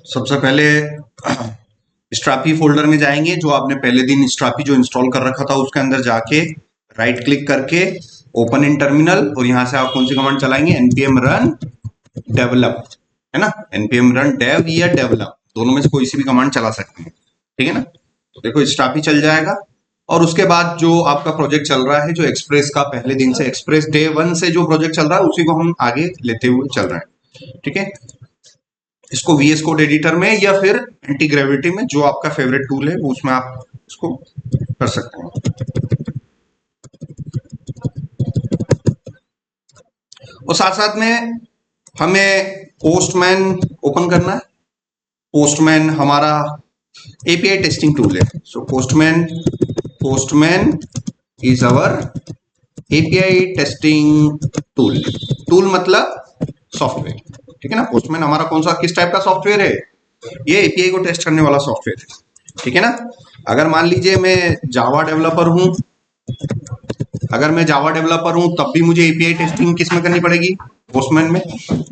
सबसे पहले स्ट्रापी फोल्डर में जाएंगे, जो आपने पहले दिन स्ट्रापी जो इंस्टॉल कर रखा था उसके अंदर जाके राइट क्लिक करके ओपन इन टर्मिनल, और यहां से आप कौन सी कमांड चलाएंगे, npm run develop, है ना, npm run dev या develop, दोनों में से कोई सी भी कमांड चला सकते हैं, ठीक है ना। तो देखो स्ट्रापी चल जाएगा, और उसके बाद जो आपका प्रोजेक्ट चल रहा है, जो एक्सप्रेस का पहले दिन से, एक्सप्रेस डे 1 से जो प्रोजेक्ट चल रहा है उसी को हम आगे लेते हुए चल रहे हैं, ठीक है। इसको VS कोड एडिटर में या फिर एंटी ग्रेविटी में, जो आपका फेवरेट टूल है वो उसमें आप इसको कर सकते हैं। और साथ साथ में हमें पोस्टमैन ओपन करना है। पोस्टमैन हमारा एपीआई टेस्टिंग टूल है। So Postman is our API testing tool. Tool मतलब सॉफ्टवेयर, ठीक है ना। पोस्टमैन हमारा कौन सा, किस टाइप का सॉफ्टवेयर है, ये एपीआई को टेस्ट करने वाला सॉफ्टवेयर है, ठीक है ना। अगर मान लीजिए मैं जावा डेवलपर हूं, अगर मैं जावा डेवलपर हूं तब भी मुझे एपीआई टेस्टिंग किस में करनी पड़ेगी, पोस्टमैन में।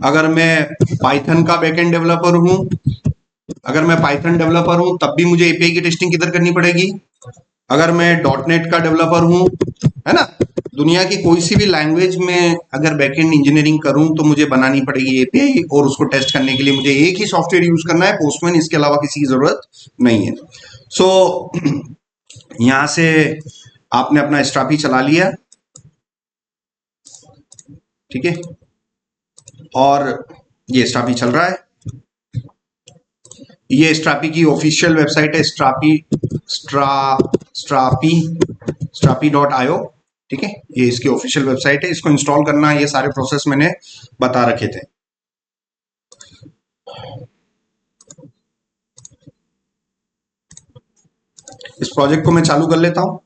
अगर मैं पाइथन का बैकएंड डेवलपर हूं, अगर मैं पाइथन डेवलपर हूं तब भी मुझे एपीआई की टेस्टिंग किधर करनी पड़ेगी। अगर मैं डॉटनेट का डेवलपर हूं, है ना, दुनिया की कोई सी भी लैंग्वेज में अगर बैकएंड इंजीनियरिंग करूं तो मुझे बनानी पड़ेगी एपीआई, और उसको टेस्ट करने के लिए मुझे एक ही सॉफ्टवेयर यूज करना है, पोस्टमैन, इसके अलावा किसी की जरूरत नहीं है। सो यहां से आपने अपना स्ट्रापी चला लिया, ठीक है, और ये स्ट्रापी चल रहा है। ये स्ट्रापी की ऑफिशियल वेबसाइट है, स्ट्रापी.io, ठीक है, ये इसकी ऑफिशियल वेबसाइट है। इसको इंस्टॉल करना, ये सारे प्रोसेस मैंने बता रखे थे। इस प्रोजेक्ट को मैं चालू कर लेता हूं।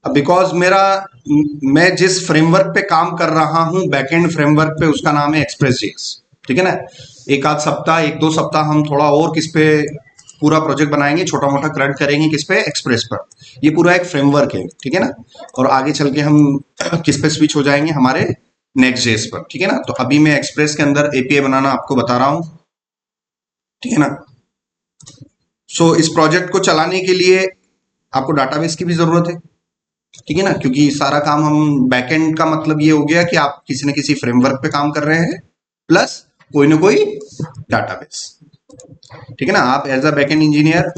अब बिकॉज मैं जिस फ्रेमवर्क पे काम कर रहा हूं, बैकएंड फ्रेमवर्क पे, उसका नाम है एक्सप्रेस.js, ठीक है ना। एक आध सप्ताह, एक दो सप्ताह हम थोड़ा और किस पे पूरा प्रोजेक्ट बनाएंगे, छोटा मोटा क्रैड करेंगे किस पे, एक्सप्रेस पर। ये पूरा एक फ्रेमवर्क है, ठीक है ना। और आगे चल के हम किस पे स्विच हो जाएंगे, हमारे नेक्स्ट जेस पर, ठीक है ना। तो अभी मैं एक्सप्रेस के अंदर एपीआई बनाना आपको बता रहा हूं, ठीक है ना। सो इस प्रोजेक्ट को चलाने के लिए आपको डाटाबेस की भी जरूरत है, ठीक है ना, क्योंकि सारा काम हम बैकएंड का मतलब ये हो गया कि आप किसी न किसी फ्रेमवर्क पे काम कर रहे हैं, प्लस कोई ना कोई डाटाबेस, ठीक है ना। आप एज अ बैकएंड इंजीनियर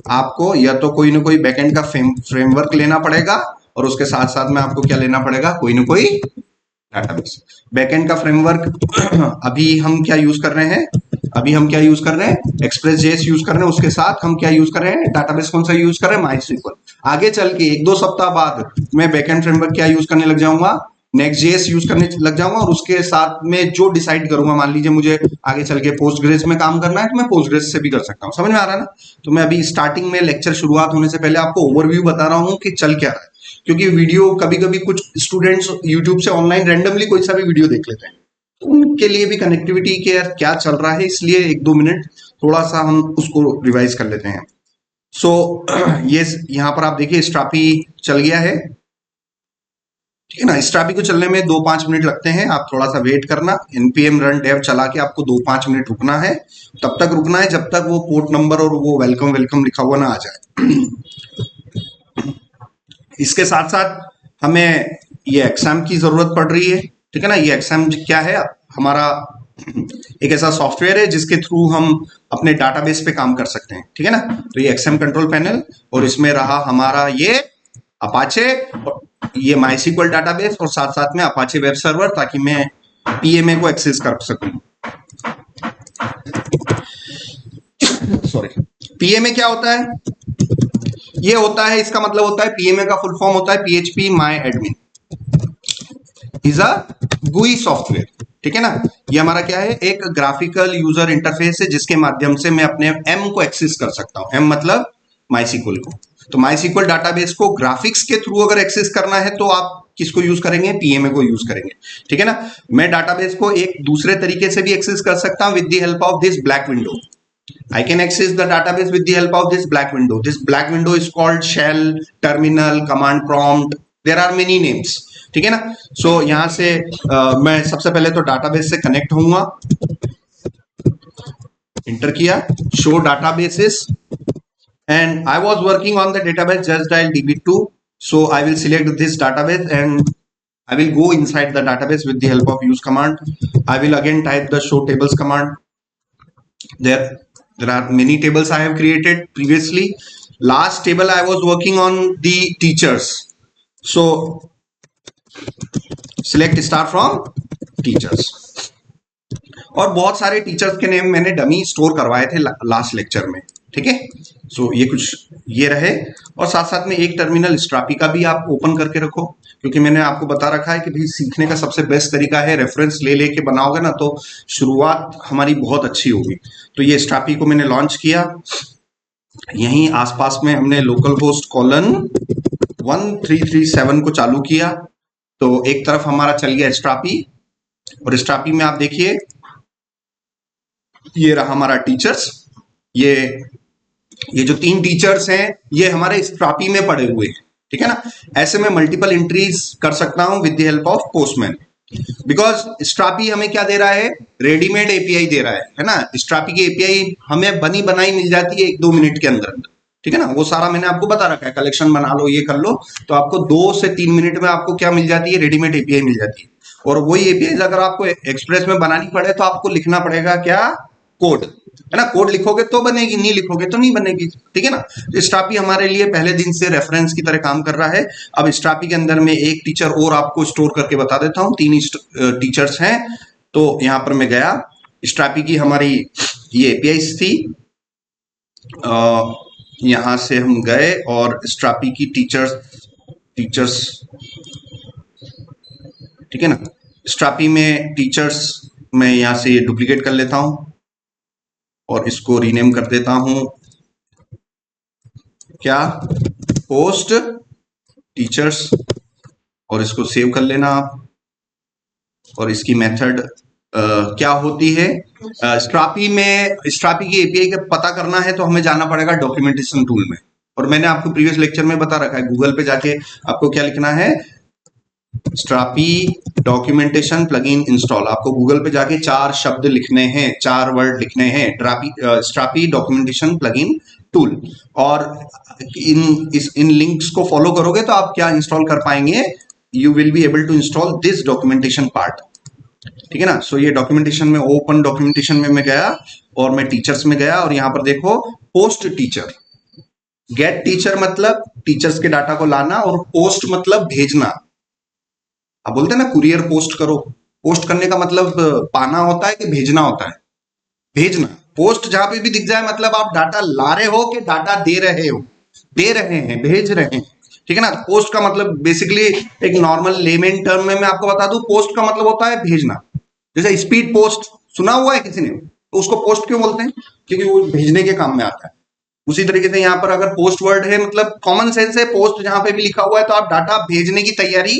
आपको या तो कोई ना कोई बैकएंड का फ्रेमवर्क लेना पड़ेगा, और उसके साथ साथ में आपको क्या लेना पड़ेगा, कोई ना कोई डाटाबेस। बैकएंड का फ्रेमवर्क अभी हम क्या यूज कर रहे हैं, अभी हम क्या यूज कर रहे हैं, एक्सप्रेस जेएस यूज कर रहे हैं। उसके साथ हम क्या यूज कर रहे हैं, डाटाबेस कौन सा यूज कर रहे हैं, माइस्क्ल। आगे चल के एक दो सप्ताह बाद मैं बैकएंड फ्रेमवर्क क्या यूज करने लग जाऊंगा, नेक्स्ट जेएस यूज करने लग जाऊंगा। और उसके साथ में जो डिसाइड करूंगा, मान लीजिए मुझे आगे चल के पोस्टग्रेस में काम करना है तो मैं पोस्टग्रेस से भी कर सकता हूँ। समझ में आ रहा है ना। तो मैं अभी स्टार्टिंग में लेक्चर शुरुआत होने से पहले आपको ओवरव्यू बता रहा हूँ कि चल क्या रहा है, क्योंकि वीडियो कभी कभी कुछ स्टूडेंट्स यूट्यूब से ऑनलाइन रैंडमली कोई सा भी वीडियो देख लेते हैं, तो उनके लिए भी कनेक्टिविटी के यार क्या चल रहा है, इसलिए एक दो मिनट थोड़ा सा हम उसको रिवाइज कर लेते हैं। सो ये यहां पर आप देखिए स्ट्रापी चल गया है, ठीक है ना। स्ट्रापी को चलने में 2-5 मिनट लगते हैं, आप थोड़ा सा वेट करना। npm run dev चला के आपको 2-5 मिनट रुकना है, तब तक रुकना है जब तक वो पोर्ट नंबर और वो वेलकम वेलकम लिखा हुआ ना आ जाए। इसके साथ साथ हमें ये एग्जाम की जरूरत पड़ रही है, ठीक है ना। ये एग्जाम क्या है, हमारा एक ऐसा सॉफ्टवेयर है जिसके थ्रू हम अपने डाटाबेस पे काम कर सकते हैं, ठीक है ना। तो ये एक्सएम कंट्रोल पैनल, और इसमें रहा हमारा ये अपाचे, ये माइस्क्ल डाटाबेस, और साथ साथ में अपाचे वेब सर्वर, ताकि मैं पीएमए को एक्सेस कर सकूं। सॉरी, पीएमए क्या होता है, ये होता है, इसका मतलब होता है, पीएमए का फुल फॉर्म होता है PHP my admin is a गुई सॉफ्टवेयर, ठीक है ना। ये हमारा क्या है, एक ग्राफिकल यूजर इंटरफेस है जिसके माध्यम से मैं अपने एम को एक्सेस कर सकता हूं। एम मतलब माइस्क्ल को। तो माइस्क्ल डाटाबेस को ग्राफिक्स के थ्रू अगर एक्सेस करना है तो आप किसको यूज करेंगे, पीएमए को यूज करेंगे, ठीक है ना। मैं डाटाबेस को एक दूसरे तरीके से भी एक्सेस कर सकता हूं with the help of this black window. I can access the database with the help of this black window. This black window is called shell, terminal, command prompt. There are many names. ठीक है ना। सो यहां से मैं सबसे पहले तो database से कनेक्ट होऊंगा। इंटर किया, show databases, and I was working on the database just dial db2, so I will select this database and I will go inside the database with the help of use command. I will again type the show tables command. There are many tables I have created previously. Last table I was working on the teachers, so select star from teachers. और बहुत सारे teachers के name मैंने dummy store करवाए थे last lecture में, ठीक है। सो ये कुछ ये रहे, और साथ साथ में एक टर्मिनल स्ट्रापी का भी आप ओपन करके रखो, क्योंकि मैंने आपको बता रखा है कि भाई सीखने का सबसे बेस्ट तरीका है रेफरेंस ले लेके बनाओगे ना तो शुरुआत हमारी बहुत अच्छी होगी। तो ये स्ट्रापी को मैंने लॉन्च किया, यहीं आसपास में हमने लोकल होस्ट कॉलन 1337 को चालू किया, तो एक तरफ हमारा चल गया स्ट्रापी, और स्ट्रापी में आप देखिए ये रहा हमारा टीचर्स। ये जो 3 टीचर्स हैं ये हमारे स्ट्रापी में पड़े हुए हैं, ठीक है ना। ऐसे में मल्टीपल एंट्रीज कर सकता हूं with the help of postman, because स्ट्रापी हमें क्या दे रहा है, रेडीमेड एपीआई दे रहा है ना। स्ट्रापी की एपीआई हमें बनी बनाई मिल जाती है 1-2 मिनट के अंदर, ठीक है ना। वो सारा मैंने आपको बता रखा है, कलेक्शन बना लो, ये कर लो, तो आपको 2 से 3 मिनट में आपको क्या मिल जाती है, रेडीमेड एपीआई मिल जाती है। और वही एपीआई अगर आपको एक्सप्रेस में बनानी पड़े तो आपको लिखना पड़ेगा क्या, कोड, है ना। कोड लिखोगे तो बनेगी, नहीं लिखोगे तो नहीं बनेगी, ठीक है ना। स्ट्रापी हमारे लिए पहले दिन से रेफरेंस की तरह काम कर रहा है। अब स्ट्रापी के अंदर में एक टीचर और आपको स्टोर करके बता देता हूं, 3 टीचर्स हैं। तो यहां पर मैं गया, स्ट्रापी की हमारी ये एपीआई थी, यहां से हम गए और स्ट्रापी की टीचर्स, ठीक है ना। स्ट्रापी में टीचर्स मैं यहां से डुप्लीकेट कर लेता हूं और इसको रीनेम कर देता हूं क्या, पोस्ट टीचर्स, और इसको सेव कर लेना आप। और इसकी मेथड क्या होती है, स्ट्रापी की एपीआई का पता करना है तो हमें जाना पड़ेगा डॉक्यूमेंटेशन टूल में, और मैंने आपको प्रीवियस लेक्चर में बता रखा है, गूगल पे जाके आपको क्या लिखना है, स्ट्रापी डॉक्यूमेंटेशन प्लगइन इंस्टॉल। आपको गूगल पे जाके 4 शब्द लिखने हैं, 4 वर्ड लिखने हैं, स्ट्रापी डॉक्यूमेंटेशन प्लगइन टूल, और इन लिंक्स को फॉलो करोगे तो आप क्या इंस्टॉल कर पाएंगे, you will be able to install this documentation part, ठीक है ना। सो ये डॉक्यूमेंटेशन में, ओपन डॉक्यूमेंटेशन में मैं गया और मैं टीचर्स में गया, और यहां पर देखो पोस्ट टीचर, गेट टीचर मतलब टीचर्स के डाटा को लाना, और पोस्ट मतलब भेजना। आप बोलते हैं ना कुरियर पोस्ट करो, पोस्ट करने का मतलब पाना होता है कि भेजना होता है, भेजना। पोस्ट जहां पे भी दिख जाए मतलब आप डाटा ला रहे हो कि डाटा दे रहे हो, दे रहे हैं, भेज रहे हैं, ठीक है ना। पोस्ट का मतलब बेसिकली एक नॉर्मल लेमेन टर्म में मैं आपको बता दूं, पोस्ट का मतलब होता है भेजना। जैसे स्पीड पोस्ट सुना हुआ है किसी ने, तो उसको पोस्ट क्यों बोलते हैं, क्योंकि वो भेजने के काम में आता है। उसी तरीके से यहाँ पर अगर पोस्ट वर्ड है, मतलब कॉमन सेंस है, पोस्ट जहां पे भी लिखा हुआ है तो आप डाटा भेजने की तैयारी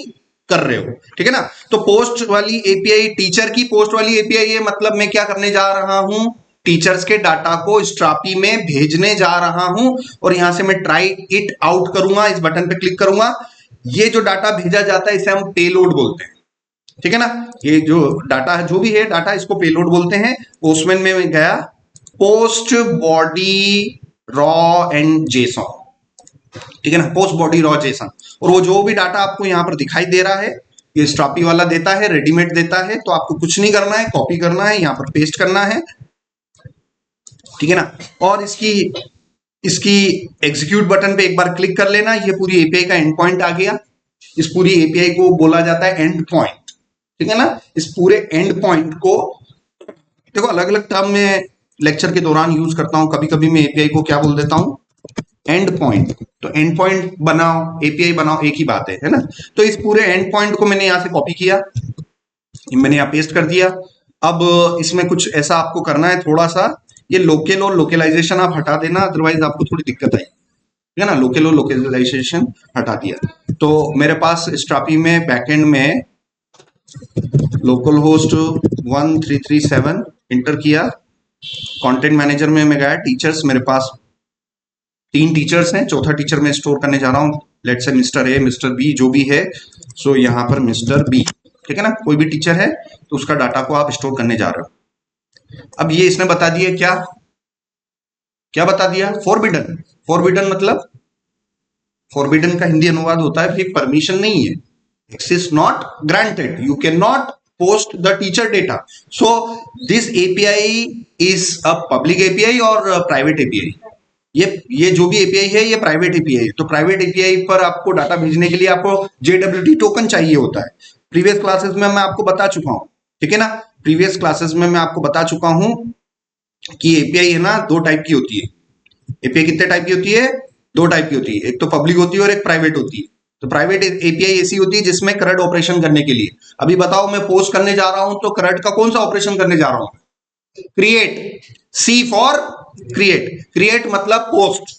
कर रहे हो, ठीक है ना। तो पोस्ट वाली एपीआई, टीचर की पोस्ट वाली एपीआई है, मतलब मैं क्या करने जा रहा हूं, टीचर्स के डाटा को स्ट्रापी में भेजने जा रहा हूं, और यहां से मैं ट्राई इट आउट करूंगा, इस बटन पे क्लिक करूंगा। ये जो डाटा भेजा जाता है इसे हम पेलोड बोलते हैं, ठीक है ना। ये जो डाटा है, जो भी है डाटा, इसको पेलोड बोलते हैं। पोस्टमैन में मैं गया, post body raw and Jason, ठीक है ना, पोस्ट बॉडी रॉ जेसन, और वो जो भी डाटा आपको यहां पर दिखाई दे रहा है ये स्ट्रापी वाला देता है, रेडीमेड देता है, तो आपको कुछ नहीं करना है, कॉपी करना है, यहां पर पेस्ट करना है, ठीक है ना। और इसकी एग्जीक्यूट बटन पे एक बार क्लिक कर लेना, ये पूरी एपीआई का एंड पॉइंट आ गया। इस पूरी एपीआई को बोला जाता है एंड पॉइंट, ठीक है ना। इस पूरे एंड पॉइंट को देखो अलग अलग टर्म में लेक्चर के दौरान यूज करता हूं, कभी कभी मैं एपीआई को क्या बोल देता हूं, एंड पॉइंट। तो एंड पॉइंट बनाओ, एपीआई बनाओ, एक ही बात है ना। तो इस पूरे एंड पॉइंट को मैंने यहां से कॉपी किया, मैंने यहां पेस्ट कर दिया। अब इसमें कुछ ऐसा आपको करना है, थोड़ा सा ये लोकल और लोकलाइजेशन आप हटा देना, अदरवाइज आपको थोड़ी दिक्कत आई, ठीक है ना। लोकल और लोकलाइजेशन हटा दिया, तो मेरे पास स्ट्रापी में बैकएंड में लोकल होस्ट 1337 इंटर किया। कंटेंट मैनेजर में मैं गया, टीचर्स, मेरे पास 3 टीचर्स हैं, चौथा टीचर मैं स्टोर करने जा रहा हूँ, let's say mister A, mister B, जो भी है। सो यहाँ पर मिस्टर बी, ठीक है ना, कोई भी टीचर है तो उसका डाटा को आप स्टोर करने जा रहे हो। अब ये इसने बता दिया क्या, क्या बता दिया, फॉरबिडन। फॉरबिडन मतलब, फॉरबिडन का हिंदी अनुवाद होता है फिर परमिशन नहीं है, access not granted, you can not post the teacher data. So this API is a public API और प्राइवेट एपीआई। ये जो भी एपीआई है ये प्राइवेट एपीआई है। तो प्राइवेट एपीआई पर आपको डाटा भेजने के लिए आपको जेडब्ल्यूटी टोकन चाहिए होता है। प्रीवियस क्लासेस में मैं आपको बता चुका हूं, ठीक है ना, प्रीवियस क्लासेस में मैं आपको बता चुका हूं कि एपीआई है ना दो टाइप की होती है। एपीआई कितने टाइप की होती है, दो टाइप की होती है, एक तो पब्लिक होती है और एक प्राइवेट होती है। तो प्राइवेट एपीआई ऐसी होती है जिसमें करंट ऑपरेशन करने के लिए, अभी बताओ मैं पोस्ट करने जा रहा हूं तो करंट का कौन सा ऑपरेशन करने जा रहा हूं, create, C for create, create मतलब पोस्ट।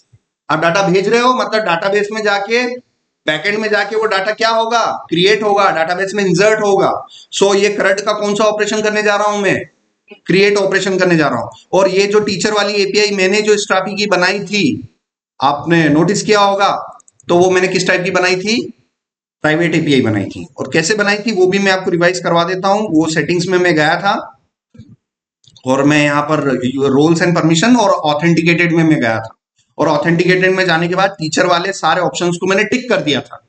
आप डाटा भेज रहे हो मतलब डाटाबेस में जाके, बैकएंड में जाके वो डाटा क्या होगा, क्रिएट होगा, डाटाबेस में इंसर्ट होगा। सो ये करंट का कौन सा ऑपरेशन करने जा रहा हूं मैं, क्रिएट ऑपरेशन करने जा रहा हूं। और ये जो टीचर वाली एपीआई मैंने जो स्ट्रापी की बनाई थी, आपने नोटिस किया होगा, तो वो मैंने किस टाइप की बनाई थी, प्राइवेट एपीआई बनाई थी। और कैसे बनाई थी वो भी मैं आपको रिवाइज करवा देता हूं। वो सेटिंग्स में मैं गया था और मैं यहाँ पर रोल्स एंड परमिशन और ऑथेंटिकेटेड में मैं गया था, और ऑथेंटिकेटेड में जाने के बाद टीचर वाले सारे ऑप्शंस को मैंने टिक कर दिया था।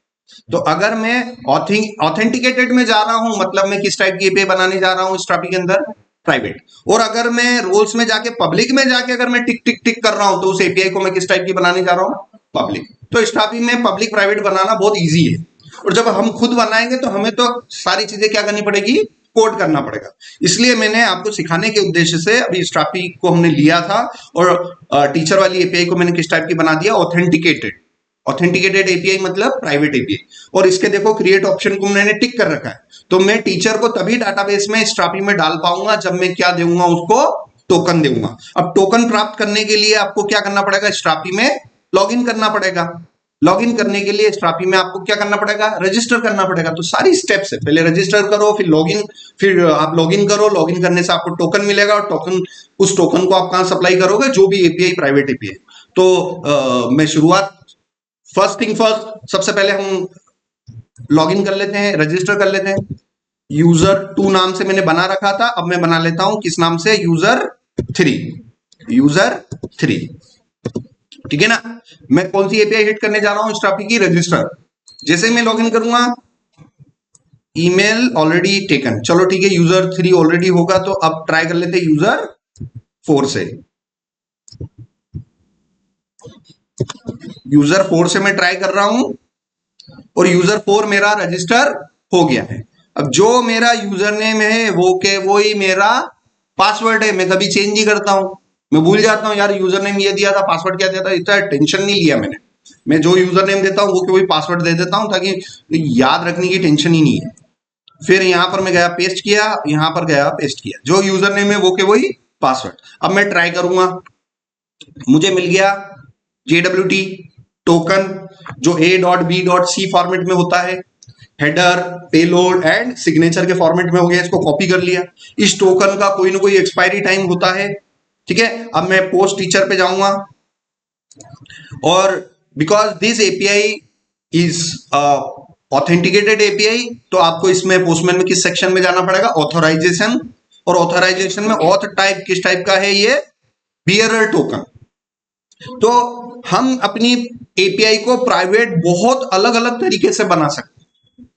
तो अगर मैं ऑथेंटिकेटेड में जा रहा हूं मतलब मैं किस टाइप की एपीआई बनाने जा रहा हूं स्ट्रापी के अंदर, प्राइवेट। और अगर मैं रोल्स में जाके पब्लिक में जाके अगर मैं टिक टिक टिक कर रहा हूं तो उस एपीआई को मैं किस टाइप की बनाने जा रहा हूं, पब्लिक। तो स्ट्रापी में पब्लिक प्राइवेट बनाना बहुत ईजी है। और जब हम खुद बनाएंगे तो हमें तो सारी चीजें क्या करनी पड़ेगी, कोड करना पड़ेगा। इसलिए मैंने आपको सिखाने के उद्देश्य से अभी स्ट्रापी को हमने लिया था और टीचर वाली एपीआई को मैंने किस टाइप की बना दिया, ऑथेंटिकेटेड। ऑथेंटिकेटेड एपीआई मतलब प्राइवेट एपीआई। और इसके देखो क्रिएट ऑप्शन को मैंने टिक कर रखा है। तो मैं टीचर को तभी डाटाबेस में स्ट्रापी में डाल पाऊंगा जब मैं क्या दूंगा उसको, टोकन दूंगा। अब टोकन प्राप्त करने के लिए आपको क्या करना पड़ेगा, स्ट्रापी में लॉगिन करना पड़ेगा। लॉगिन करने के लिए स्ट्रापी में आपको क्या करना पड़ेगा, रजिस्टर करना पड़ेगा। तो सारी स्टेप्स है, पहले रजिस्टर करो, फिर लॉगिन, फिर आप लॉगिन करो, लॉगिन करने से आपको टोकन मिलेगा और टोकन, उस टोकन को आप कहां सप्लाई करोगे, जो भी एपीआई प्राइवेट एपीआई। तो मैं शुरुआत, फर्स्ट थिंग फर्स्ट, सबसे पहले हम लॉगिन कर लेते हैं, रजिस्टर कर लेते हैं। यूजर 2 नाम से मैंने बना रखा था, अब मैं बना लेता हूं किस नाम से, यूजर 3, यूजर 3, ठीक है ना। मैं कौन सी एपीआई हिट करने जा रहा हूं, स्ट्रापी की, रजिस्टर। जैसे मैं लॉगिन करूंगा, ईमेल ऑलरेडी टेकन, चलो ठीक है, यूजर 3 ऑलरेडी होगा। तो अब ट्राई कर लेते हैं यूजर 4 से। यूजर 4 से मैं ट्राई कर रहा हूं और यूजर 4 मेरा रजिस्टर हो गया है। अब जो मेरा यूजर नेम है वो ही मेरा पासवर्ड है। मैं कभी चेंज नहीं करता हूं, मैं भूल जाता हूं यार यूजर नेम ये दिया था, पासवर्ड क्या दिया था, इतना टेंशन नहीं लिया मैंने। मैं जो यूजर नेम देता हूं वो वही पासवर्ड दे देता हूं, ताकि याद रखने की टेंशन ही नहीं है। फिर यहां पर मैं गया पेस्ट किया, यहां पर गया पेस्ट किया, जो यूजर नेम है वो वही पासवर्ड। अब मैं ट्राई करूंगा, मुझे मिल गया JWT टोकन, जो A.B.C फॉर्मेट में होता है, हेडर, पेलोड एंड सिग्नेचर के फॉर्मेट में हो गया। इसको कॉपी कर लिया। इस टोकन का कोई ना कोई एक्सपायरी टाइम होता है, ठीक है। अब मैं पोस्ट टीचर पे जाऊंगा और because this API is authenticated API, तो आपको इसमें पोस्टमैन में किस सेक्शन में जाना पड़ेगा, ऑथोराइजेशन। और ऑथोराइजेशन में ऑथ टाइप किस टाइप का है, ये बियरर टोकन। तो हम अपनी एपीआई को प्राइवेट बहुत अलग अलग तरीके से बना सकते हैं,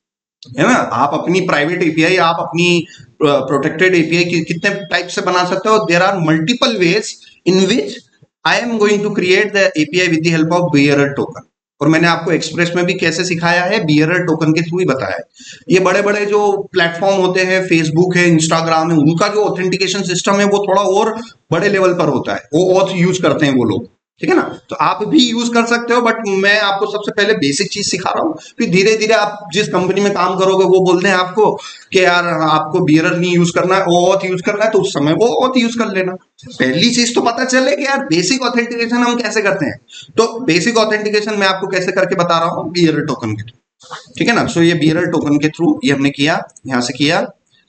है ना। आप अपनी प्राइवेट एपीआई, आप अपनी प्रोटेक्टेड एपीआई कितने टाइप से बना सकते हो। There are multiple ways in which I am going to create the API with the help of bearer token. और मैंने आपको एक्सप्रेस में भी कैसे सिखाया है, बियरर टोकन के थ्रू ही बताया है। ये बड़े बड़े जो प्लेटफॉर्म होते हैं, फेसबुक है, इंस्टाग्राम है, उनका जो ऑथेंटिकेशन सिस्टम है वो थोड़ा और बड़े लेवल पर होता है, वो ऑथ यूज करते हैं वो लोग, ठीक है ना। तो आप भी यूज कर सकते हो, बट मैं आपको सबसे पहले बेसिक चीज सिखा रहा हूँ। फिर धीरे धीरे आप जिस कंपनी में काम करोगे वो बोलते हैं आपको कि यार आपको बियरर नहीं यूज करना है, ऑथ यूज करना है, तो उस समय वो ऑथ यूज कर लेना। पहली चीज तो पता चले कि यार बेसिक ऑथेंटिकेशन हम कैसे करते हैं। तो बेसिक ऑथेंटिकेशन मैं आपको कैसे करके बता रहा हूँ, बियरर टोकन के थ्रू, ठीक है ना। सो ये बियरर टोकन के थ्रू ये हमने किया, यहां से किया।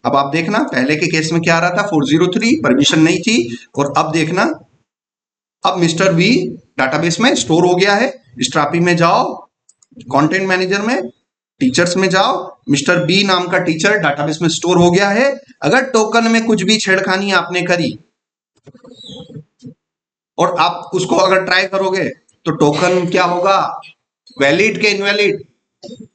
अब आप देखना पहले के केस में क्या आ रहा था, 403 परमिशन नहीं थी। और अब देखना, अब मिस्टर वी डाटाबेस में स्टोर हो गया है। स्ट्रापी में जाओ, कंटेंट मैनेजर में टीचर्स में जाओ, मिस्टर बी नाम का टीचर डाटाबेस में स्टोर हो गया है। अगर टोकन में कुछ भी छेड़खानी आपने करी और आप उसको अगर ट्राई करोगे तो टोकन क्या होगा, वैलिड के इनवैलिड,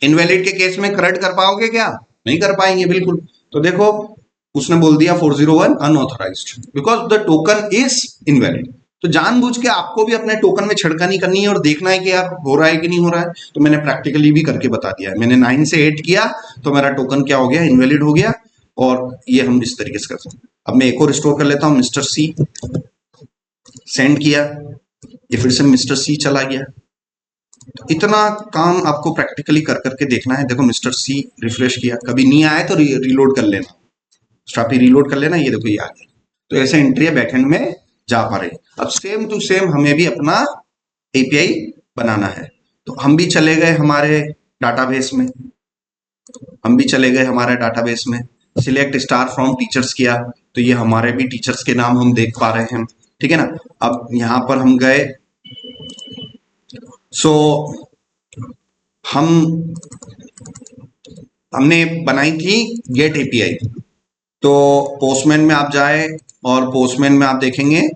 इनवैलिड के केस में करेक्ट कर पाओगे क्या, नहीं कर पाएंगे बिल्कुल। तो देखो उसने बोल दिया 401 unauthorised because the token is invalid. तो जानबूझ के आपको भी अपने टोकन में छिड़कानी करनी है और देखना है कि यार हो रहा है कि नहीं हो रहा है। तो मैंने प्रैक्टिकली भी करके बता दिया है, मैंने 9 से 8 किया तो मेरा टोकन क्या हो गया, इनवैलिड हो गया। और ये हम इस तरीके से कर सकते हैं। अब मैं एक और स्टोर कर लेता हूं, मिस्टर सी, सेंड किया, ये फिर से मिस्टर सी चला गया। तो इतना काम आपको प्रैक्टिकली कर करके देखना है। देखो मिस्टर सी रिफ्रेश किया, कभी नहीं आया तो रीलोड कर लेना, स्ट्रापी रीलोड कर लेना, ये देखो ये आ गया। तो ऐसे एंट्री बैकएंड में जा पा रहे। अब सेम टू सेम हमें भी अपना एपीआई बनाना है। तो हम भी चले गए हमारे डाटाबेस में, हम भी चले गए हमारे डाटाबेस में, सिलेक्ट स्टार फ्रॉम टीचर्स किया तो ये हमारे भी टीचर्स के नाम हम देख पा रहे हैं, ठीक है ना। अब यहां पर हम गए, सो हम हमने बनाई थी गेट एपीआई। तो पोस्टमैन में आप जाए और पोस्टमैन में आप देखेंगे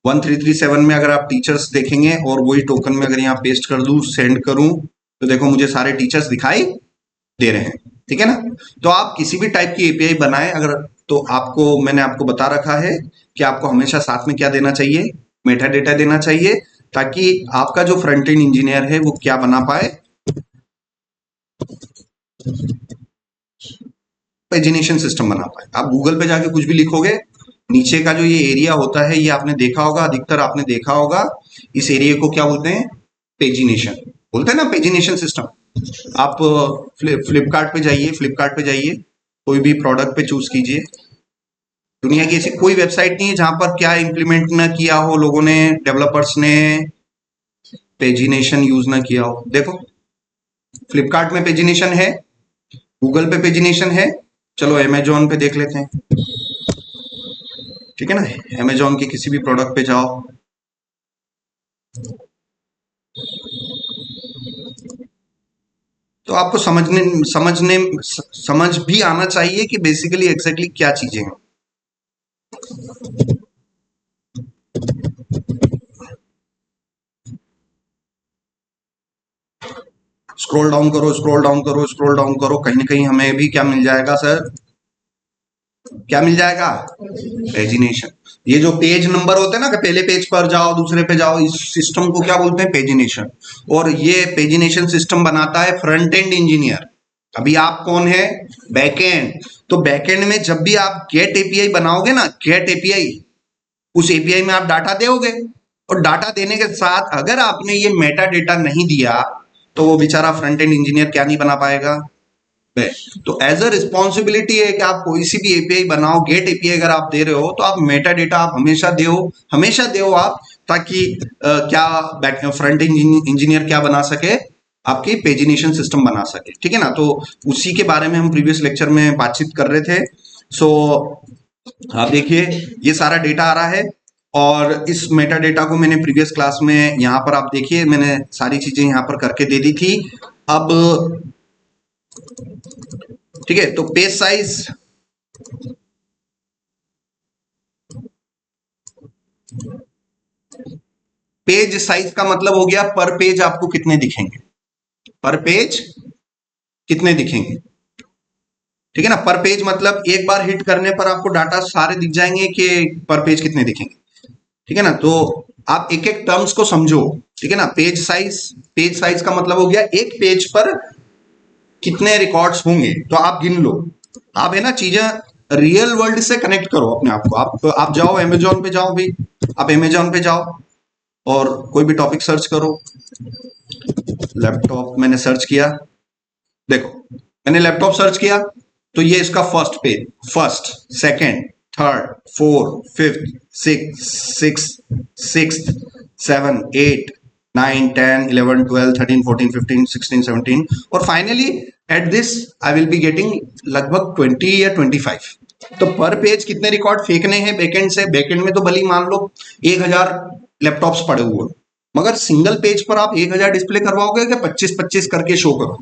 1337 में अगर आप टीचर्स देखेंगे और वही टोकन में अगर यहाँ पेस्ट कर दूं, सेंड करूं, तो देखो मुझे सारे टीचर्स दिखाई दे रहे हैं, ठीक है ना। तो आप किसी भी टाइप की एपीआई बनाए अगर, तो आपको मैंने आपको बता रखा है कि आपको हमेशा साथ में क्या देना चाहिए, मेटा डेटा देना चाहिए, ताकि आपका जो फ्रंट एंड इंजीनियर है वो क्या बना पाए, पेजिनेशन सिस्टम बना पाए। आप गूगल पे जाके कुछ भी लिखोगे, नीचे का जो ये एरिया होता है, ये आपने देखा होगा, अधिकतर आपने देखा होगा, इस एरिया को क्या बोलते हैं, पेजिनेशन बोलते हैं ना, पेजिनेशन सिस्टम। आप फ्लिपकार्ट पे जाइए, फ्लिपकार्ट पे जाइए, कोई भी प्रोडक्ट पे चूज कीजिए, दुनिया की ऐसी कोई वेबसाइट नहीं है जहां पर क्या इंप्लीमेंट ना किया हो लोगों ने, डेवलपर्स ने पेजिनेशन यूज ना किया हो। देखो फ्लिपकार्ट में पेजिनेशन है, गूगल पे पेजिनेशन है, चलो अमेजोन पे देख लेते हैं, ठीक है ना। अमेजोन के किसी भी प्रोडक्ट पे जाओ, तो आपको समझ भी आना चाहिए कि बेसिकली एग्जैक्टली क्या चीजें हैं। स्क्रॉल डाउन करो, स्क्रॉल डाउन करो, स्क्रॉल डाउन करो, कहीं ना कहीं हमें भी क्या मिल जाएगा सर, क्या मिल जाएगा, पेजिनेशन। ये जो पेज नंबर होते हैं ना कि पहले पेज पर जाओ दूसरे पे जाओ, इस सिस्टम को क्या बोलते हैं, पेजिनेशन। और ये पेजिनेशन सिस्टम बनाता है फ्रंट एंड इंजीनियर। अभी आप कौन है, बैकएंड। तो बैकएंड में जब भी आप गेट एपीआई बनाओगे ना, गेट एपीआई, उस एपीआई में आप डाटा दोगे, और डाटा देने के साथ अगर आपने ये मेटा डेटा नहीं दिया तो वो बेचारा फ्रंट एंड इंजीनियर क्या नहीं बना पाएगा। तो एज अ रिस्पॉन्सिबिलिटी है कि आप कोई सी भी एपीआई बनाओ, गेट एपीआई अगर आप दे रहे हो तो आप मेटा डेटा आप हमेशा दो आप, ताकि क्या फ्रंट इंजीनियर क्या बना सके, आपकी पेजिनेशन सिस्टम बना सके, ठीक है ना। तो उसी के बारे में हम प्रीवियस लेक्चर में बातचीत कर रहे थे। सो आप देखिए ये सारा डेटा आ रहा है, और इस मेटा डेटा को मैंने प्रीवियस क्लास में यहाँ पर आप देखिए मैंने सारी चीजें यहाँ पर करके दे दी थी। अब ठीक है, तो पेज साइज, पेज साइज का मतलब हो गया पर पेज आपको कितने दिखेंगे, पर पेज कितने दिखेंगे, ठीक है ना। पर पेज मतलब एक बार हिट करने पर आपको डाटा सारे दिख जाएंगे कि पर पेज कितने दिखेंगे, ठीक है ना। तो आप एक एक टर्म्स को समझो, ठीक है ना। पेज साइज का मतलब हो गया एक पेज पर कितने रिकॉर्ड्स होंगे, तो आप गिन लो। आप है ना चीजें रियल वर्ल्ड से कनेक्ट करो अपने आप को। आप जाओ अमेजोन पे जाओ भाई, आप अमेजोन पे जाओ और कोई भी टॉपिक सर्च करो। लैपटॉप मैंने सर्च किया, देखो मैंने लैपटॉप सर्च किया तो ये इसका first page, first, second, third, fourth, fifth, sixth, 7, 8, 9, 10, 11, 12, 13, 14, 15, 16, 17 और finally at this I will be getting लगभग 20 या 25। तो पर पेज कितने रिकॉर्ड फेंकने हैं बैकएंड से। बैकएंड में तो भली मान लो 1000 लैपटॉप्स पड़े हुए, मगर सिंगल पेज पर आप 1000 डिस्प्ले करवाओगे कि 25-25 करके शो करो,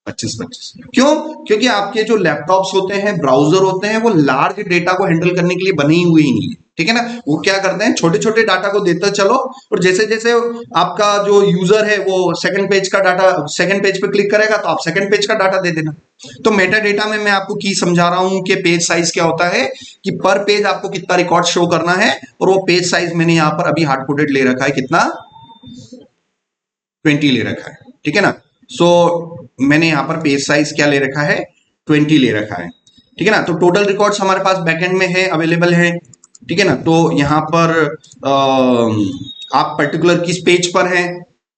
25-25। क्यों, क्योंकि आपके जो लैपटॉप्स होते हैं, ब्राउजर होते हैं, वो लार्ज डेटा को हैंडल करने के लिए बने ही हुए ही नहीं है। ठीक है ना। वो क्या करते हैं, छोटे छोटे डाटा को देते चलो, और जैसे जैसे आपका जो यूजर है वो सेकंड पेज का डाटा, सेकंड पेज पे क्लिक करेगा तो आप सेकंड पेज का डाटा दे देना। तो मेटा डेटा में मैं आपको की समझा रहा हूं कि पेज साइज क्या होता है, कि पर पेज आपको कितना रिकॉर्ड शो करना है, और वो पेज साइज मैंने यहां पर अभी हार्ड कोडेड ले रखा है, कितना 20 ले रखा है, ठीक है ना। सो मैंने यहां पर पेज साइज क्या ले रखा है, 20 ले रखा है, ठीक है ना। तो टोटल रिकॉर्ड्स हमारे पास बैकएंड में है, अवेलेबल है, ठीक है ना। तो यहां पर आप पर्टिकुलर किस पेज पर हैं,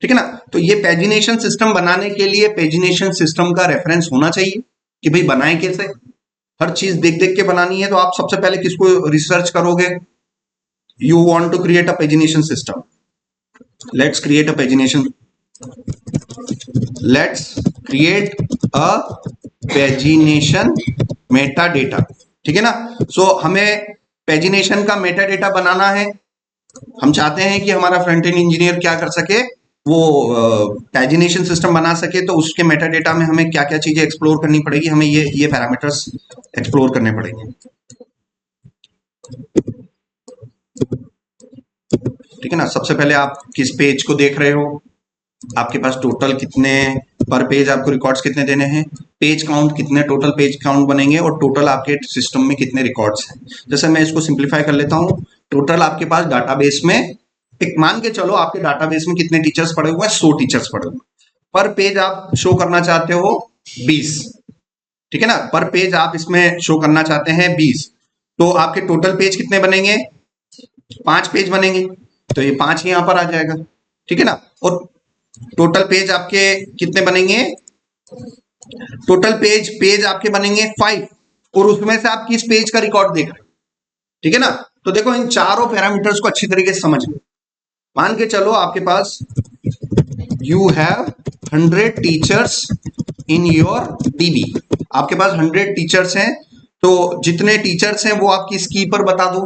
ठीक है ना। तो ये पेजिनेशन सिस्टम बनाने के लिए पेजिनेशन सिस्टम का रेफरेंस होना चाहिए कि भाई बनाए कैसे। हर चीज देख देख के बनानी है तो आप सबसे पहले किसको रिसर्च करोगे, you want to create a pagination system, let's create a pagination, let's create a pagination meta data, ठीक है ना। सो हमें पेजिनेशन का मेटा डेटा बनाना है। हम चाहते हैं कि हमारा फ्रंट एंड इंजीनियर क्या कर सके, वो पेजिनेशन सिस्टम बना सके, तो उसके मेटा डेटा में हमें क्या क्या चीजें एक्सप्लोर करनी पड़ेगी, हमें ये पैरामीटर्स एक्सप्लोर करने पड़ेंगे, ठीक है ना। सबसे पहले आप किस पेज को देख रहे हो, आपके पास टोटल कितने पर पेज आपको रिकॉर्ड्स कितने देने हैं, पेज काउंट कितने टोटल पेज काउंट बनेंगे, और टोटल आपके सिस्टम में कितने रिकॉर्ड्स हैं। जैसे मैं इसको सिंप्लीफाई कर लेता हूं, टोटल आपके पास डाटाबेस में, एक मान के चलो आपके डाटाबेस में कितने टीचर्स पढ़े हुए हैं, 100 टीचर्स पढ़े हुए हैं। पर पेज आप शो करना चाहते हो 20, ठीक है ना। पर पेज आप इसमें शो करना चाहते हैं 20, तो आपके टोटल पेज कितने बनेंगे, 5 पेज बनेंगे, तो ये 5 यहां पर आ जाएगा, ठीक है ना। और टोटल पेज आपके कितने बनेंगे, टोटल पेज आपके बनेंगे 5, और उसमें से आप किस पेज का रिकॉर्ड देख रहे हो, ठीक है ना। तो देखो इन चारों पैरामीटर्स को अच्छी तरीके से समझ लो। मान के चलो आपके पास you have 100 teachers in your DB, आपके पास 100 टीचर्स हैं, तो जितने टीचर्स हैं वो आप किस की पर बता दो,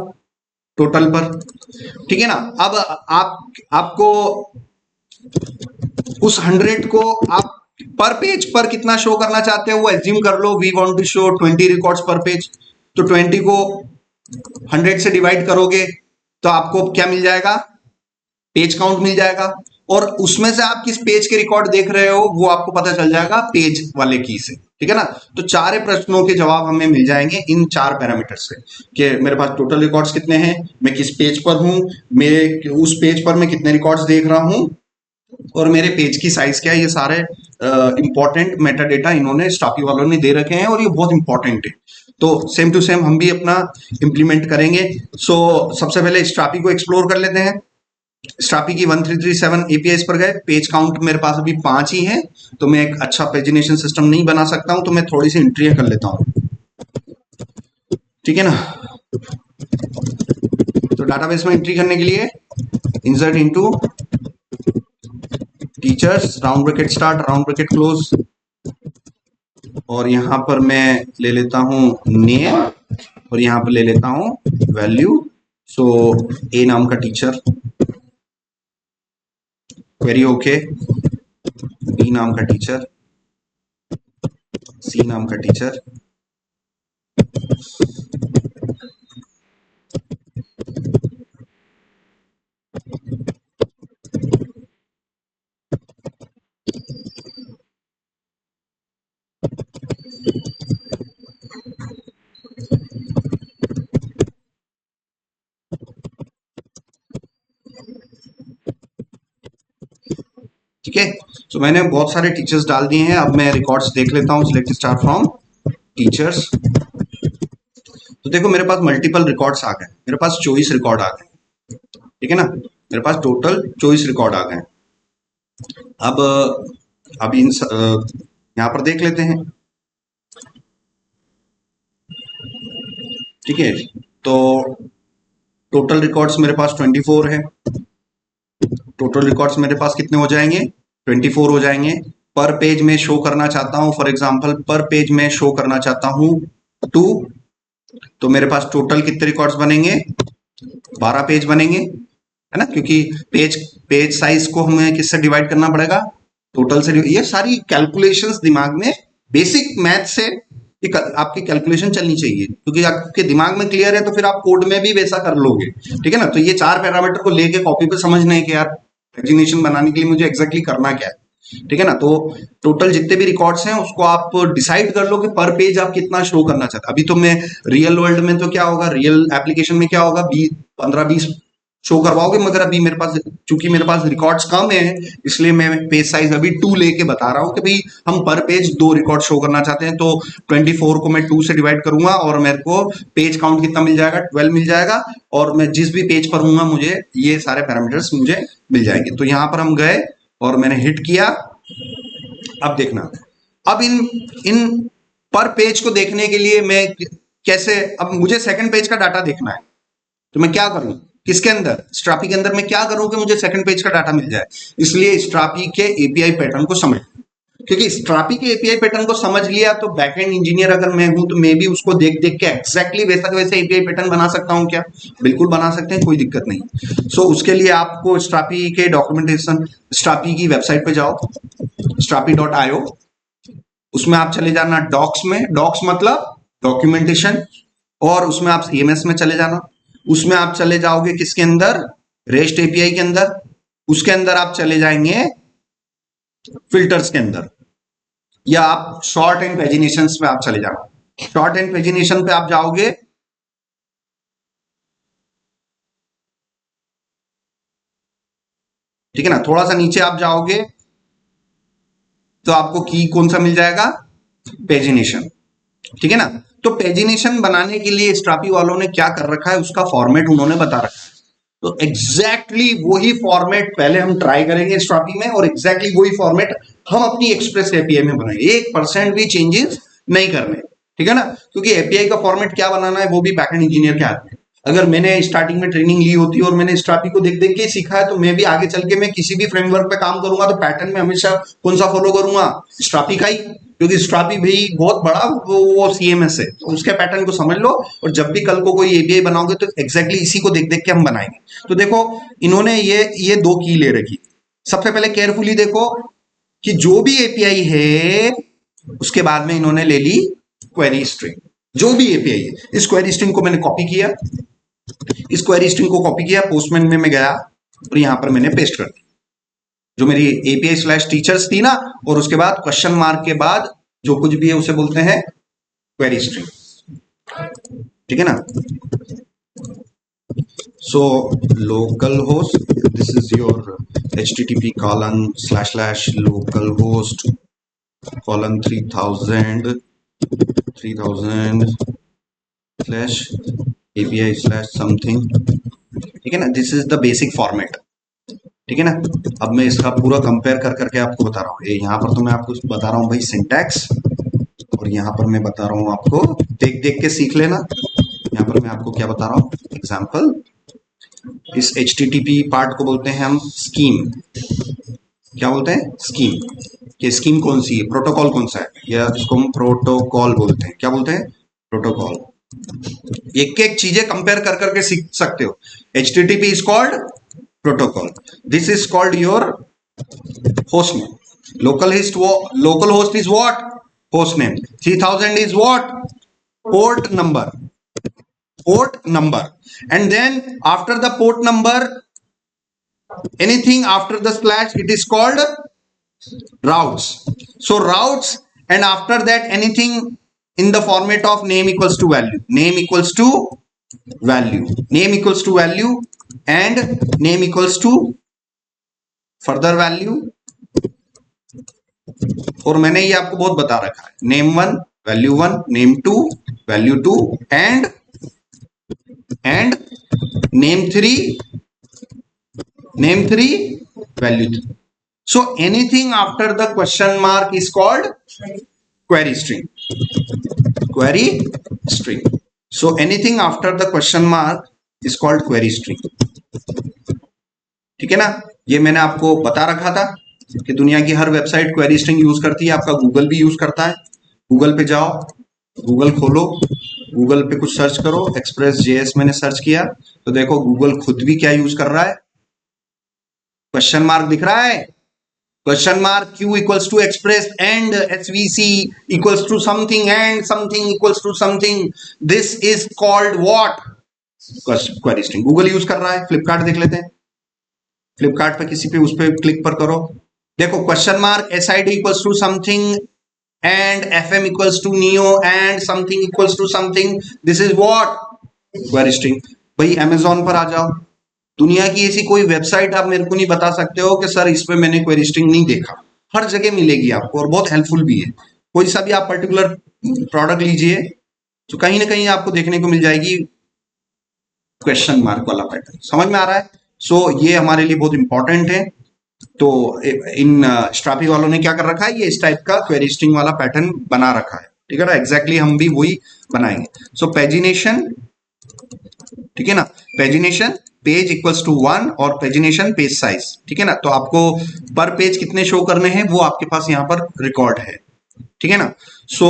टोटल पर, ठीक है ना। अब आपको उस 100 को आप पर पेज पर कितना शो करना चाहते हो वो एज्यूम कर लो, we want to show 20 records per page, तो 20 को 100 से डिवाइड करोगे तो आपको क्या मिल जाएगा, पेज काउंट मिल जाएगा, और उसमें से आप किस पेज के रिकॉर्ड देख रहे हो वो आपको पता चल जाएगा पेज वाले की से, ठीक है ना। तो चार प्रश्नों के जवाब हमें मिल जाएंगे इन 4 पैरामीटर से, कि मेरे पास टोटल रिकॉर्ड्स कितने हैं, मैं किस पेज पर हूं, मैं उस पेज पर मैं कितने रिकॉर्ड्स देख रहा हूं, और मेरे पेज की साइज क्या है। ये सारे इंपॉर्टेंट मेटा डेटा इन्होंने स्टॉपी वालों ने दे रखे हैं, और ये बहुत इंपॉर्टेंट है। तो सेम टू सेम हम भी अपना इंप्लीमेंट करेंगे। सो सबसे पहले स्ट्रापी को एक्सप्लोर कर लेते हैं। स्ट्रापी की 1337 एपीआई पर गए, पेज काउंट मेरे पास अभी 5 ही है, तो मैं एक अच्छा पेजिनेशन सिस्टम नहीं बना सकता हूं, तो मैं थोड़ी सी एंट्रियां कर लेता हूं, ठीक है ना। तो डाटाबेस में एंट्री करने के लिए insert into teachers, round bracket start, round bracket close, और यहां पर मैं ले लेता हूं नेम, और यहां पर ले लेता हूं वैल्यू। सो ए नाम का टीचर, क्वेरी ओके, बी नाम का टीचर, सी नाम का टीचर, ठीक है। तो मैंने बहुत सारे टीचर्स डाल दिए हैं, अब मैं रिकॉर्ड्स देख लेता हूँ, सिलेक्ट स्टार्ट फ्रॉम टीचर्स। तो देखो मेरे पास मल्टीपल रिकॉर्ड्स आ गए, मेरे पास 24 रिकॉर्ड आ गए, ठीक है ना। मेरे पास टोटल 24 रिकॉर्ड आ गए। अब इन यहाँ पर देख लेते हैं, ठीक है। तो टोटल रिकॉर्ड्स मेरे पास 24 है, टोटल रिकॉर्ड्स मेरे पास कितने हो जाएंगे, 24 हो जाएंगे। पर पेज में शो करना चाहता हूं, फॉर एग्जांपल पर पेज में शो करना चाहता हूं 2, तो मेरे पास टोटल कितने रिकॉर्ड्स बनेंगे, 12 पेज बनेंगे, है ना, क्योंकि पेज साइज को हमें किससे डिवाइड करना पड़ेगा, टोटल से। ये सारी कैलकुलेशंस दिमाग में बेसिक मैथ से आपकी कैलकुलेशन चलनी चाहिए, क्योंकि आपके दिमाग में क्लियर है तो फिर आप कोड में भी वैसा कर लोगे। ठीक है ना। तो ये 4 पैरामीटर को लेके कॉपी पे समझना है कि यार पैजिनेशन बनाने के लिए मुझे एग्जैक्टली करना क्या है। ठीक है ना। तो टोटल जितने भी रिकॉर्ड्स हैं उसको आप डिसाइड कर लो कि पर पेज आप कितना शो करना चाहते हैं। अभी तो मैं रियल वर्ल्ड में तो क्या होगा, रियल एप्लीकेशन में क्या होगा, 15-20 शो करवाओगे, मगर अभी मेरे पास, चूंकि मेरे पास रिकॉर्ड्स कम है, इसलिए मैं पेज साइज अभी 2 लेके बता रहा हूँ कि भाई हम पर पेज 2 रिकॉर्ड शो करना चाहते हैं, तो 24 को मैं 2 से डिवाइड करूंगा और मेरे को पेज काउंट कितना मिल जाएगा, 12 मिल जाएगा। और मैं जिस भी पेज पर हूँ मुझे ये सारे पैरामीटर्स मुझे मिल जाएंगे। तो यहां पर हम गए और मैंने हिट किया। अब देखना, अब इन इन पर पेज को देखने के लिए मैं कैसे, अब मुझे सेकंड पेज का डाटा देखना है, तो मैं क्या करूं, किसके अंदर, स्ट्रापी के अंदर मैं क्या करूं कि मुझे सेकंड पेज का डाटा मिल जाए। इसलिए स्ट्रापी के एपीआई पैटर्न को समझ, क्योंकि स्ट्रापी के एपीआई पैटर्न को समझ लिया तो बैकएंड इंजीनियर अगर मैं हूं तो मैं भी उसको देख देख के एग्जैक्टली वैसा का वैसा एपीआई पैटर्न बना सकता हूं क्या, बिल्कुल बना सकते हैं, कोई दिक्कत नहीं। सो उसके लिए आपको स्ट्रापी के डॉक्यूमेंटेशन, स्ट्रापी की वेबसाइट पे जाओ, strapi.io, उसमें आप चले जाना डॉक्स में, डॉक्स मतलब डॉक्यूमेंटेशन, और उसमें आप सीएमएस में चले जाना, उसमें आप चले जाओगे किसके अंदर, रेस्ट एपीआई के अंदर, उसके अंदर आप चले जाएंगे फिल्टर्स के अंदर, या आप शॉर्ट एंड पेजिनेशन पे आप चले जाओ। शॉर्ट एंड पेजिनेशन पे आप जाओगे, ठीक है ना, थोड़ा सा नीचे आप जाओगे तो आपको की कौन सा मिल जाएगा, पेजिनेशन। ठीक है ना। तो पेजिनेशन बनाने के लिए स्ट्रापी वालों ने क्या कर रखा है, उसका फॉर्मेट उन्होंने बता रखा है। तो एग्जैक्टली वही फॉर्मेट पहले हम ट्राई करेंगे स्ट्रापी में, और एग्जैक्टली वही फॉर्मेट हम अपनी एक्सप्रेस एपीआई में बनाएंगे, 1% भी चेंजेस नहीं करने। ठीक है ना। क्योंकि एपीआई का फॉर्मेट क्या बनाना है वो भी बैकएंड इंजीनियर के हाथ में। अगर मैंने स्टार्टिंग में ट्रेनिंग ली होती और मैंने स्ट्रापी को देख देख के सीखा है, तो मैं भी आगे चल के मैं किसी भी फ्रेमवर्क पे काम करूंगा तो पैटर्न में हमेशा कौन सा फॉलो करूंगा, स्ट्रापी का ही, क्योंकि स्ट्रापी भी बहुत बड़ा वो सीएमएस है, तो उसके पैटर्न को समझ लो, और जब भी कल को कोई एपीआई बनाओगे तो एग्जैक्टली इसी को देख देख के हम बनाएंगे। तो देखो इन्होंने ये 2 की ले रखी। सबसे पहले केयरफुली देखो कि जो भी एपीआई है उसके बाद में इन्होंने ले ली क्वेरी स्ट्रिंग, जो भी एपीआई है। इस क्वेरी स्ट्रिंग को मैंने कॉपी किया, इस क्वेरी स्ट्रिंग को कॉपी किया, पोस्टमैन में मैं गया और यहां पर मैंने पेस्ट कर दिया जो मेरी API/टीचर्स थी ना, और उसके बाद क्वेश्चन मार्क के बाद जो कुछ भी है उसे बोलते हैं क्वेरी स्ट्रिंग। ठीक है ना। So local host, this is your http://localhost 3000/API/something। ठीक है ना। This is the basic format. ठीक है ना। अब मैं इसका पूरा कंपेयर कर करके आपको बता रहा हूँ। यहाँ पर तो मैं आपको बता रहा हूँ भाई सिंटैक्स, और यहाँ पर मैं बता रहा हूँ आपको, देख देख के सीख लेना। यहाँ पर मैं आपको क्या बता रहा हूँ, एग्जाम्पल। इस HTTP पार्ट को बोलते हैं हम स्कीम। क्या बोलते हैं, स्कीम। कि स्कीम कौन सी है, प्रोटोकॉल कौन सा है, या इसको हम प्रोटोकॉल बोलते हैं। क्या बोलते हैं, प्रोटोकॉल। एक एक चीजें कंपेयर कर करके सीख सकते हो। HTTP is called protocol. This is called your host name. Localhost is what? Host name. 3000 is what? Port number. Port number. And then after the port number, anything after the slash, it is called routes. So routes, and after that anything in the format of name equals to value. Name equals to value. Name equals to value. And name equals to further value। और मैंने ये आपको बहुत बता रखा है, name 1 value 1, name 2 value 2, and name 3 value 3। So anything after the question mark is called query string। Query string। So anything after the question mark is called query string। ठीक है ना। ये मैंने आपको बता रखा था कि दुनिया की हर वेबसाइट क्वेरी स्ट्रिंग यूज करती है, आपका गूगल भी यूज करता है। गूगल पे जाओ, गूगल खोलो, गूगल पे कुछ सर्च करो, Express.js मैंने सर्च किया तो देखो गूगल खुद भी क्या यूज कर रहा है, क्वेश्चन मार्क दिख रहा है। Question mark Q equals to express and SVC equals to something and something equals to something, this is called what? Query string. Google use कर रहा है, फ्लिपकार्ट देख लेते हैं। फ्लिपकार्ट पे किसी पे उस पर क्लिक पर करो, देखो question mark S I D equals to something and F M equals to neo and something equals to something, this is what? Query string. भाई अमेजोन पर आ जाओ, दुनिया की ऐसी कोई वेबसाइट आप मेरे को नहीं बता सकते हो कि सर इस पे मैंने क्वेरी स्ट्रिंग नहीं देखा। हर जगह मिलेगी आपको और बहुत हेल्पफुल भी है। कोई सा भी आप पर्टिकुलर प्रोडक्ट लीजिए तो कहीं ना कहीं आपको देखने को मिल जाएगी क्वेश्चन मार्क वाला पैटर्न। समझ में आ रहा है? सो ये हमारे लिए बहुत इंपॉर्टेंट है। तो इन स्ट्रापी वालों ने क्या कर रखा है, ये इस टाइप का क्वेरी स्ट्रिंग वाला पैटर्न बना रखा है, ठीक है ना? एग्जैक्टली हम भी वही बनाएंगे। सो पेजिनेशन, ठीक है ना? पेजिनेशन पेज इक्वल्स टू 1 और पेजिनेशन पेज साइज, ठीक है ना? तो आपको पर पेज कितने शो करने हैं वो आपके पास यहाँ पर रिकॉर्ड है, ठीक है ना? सो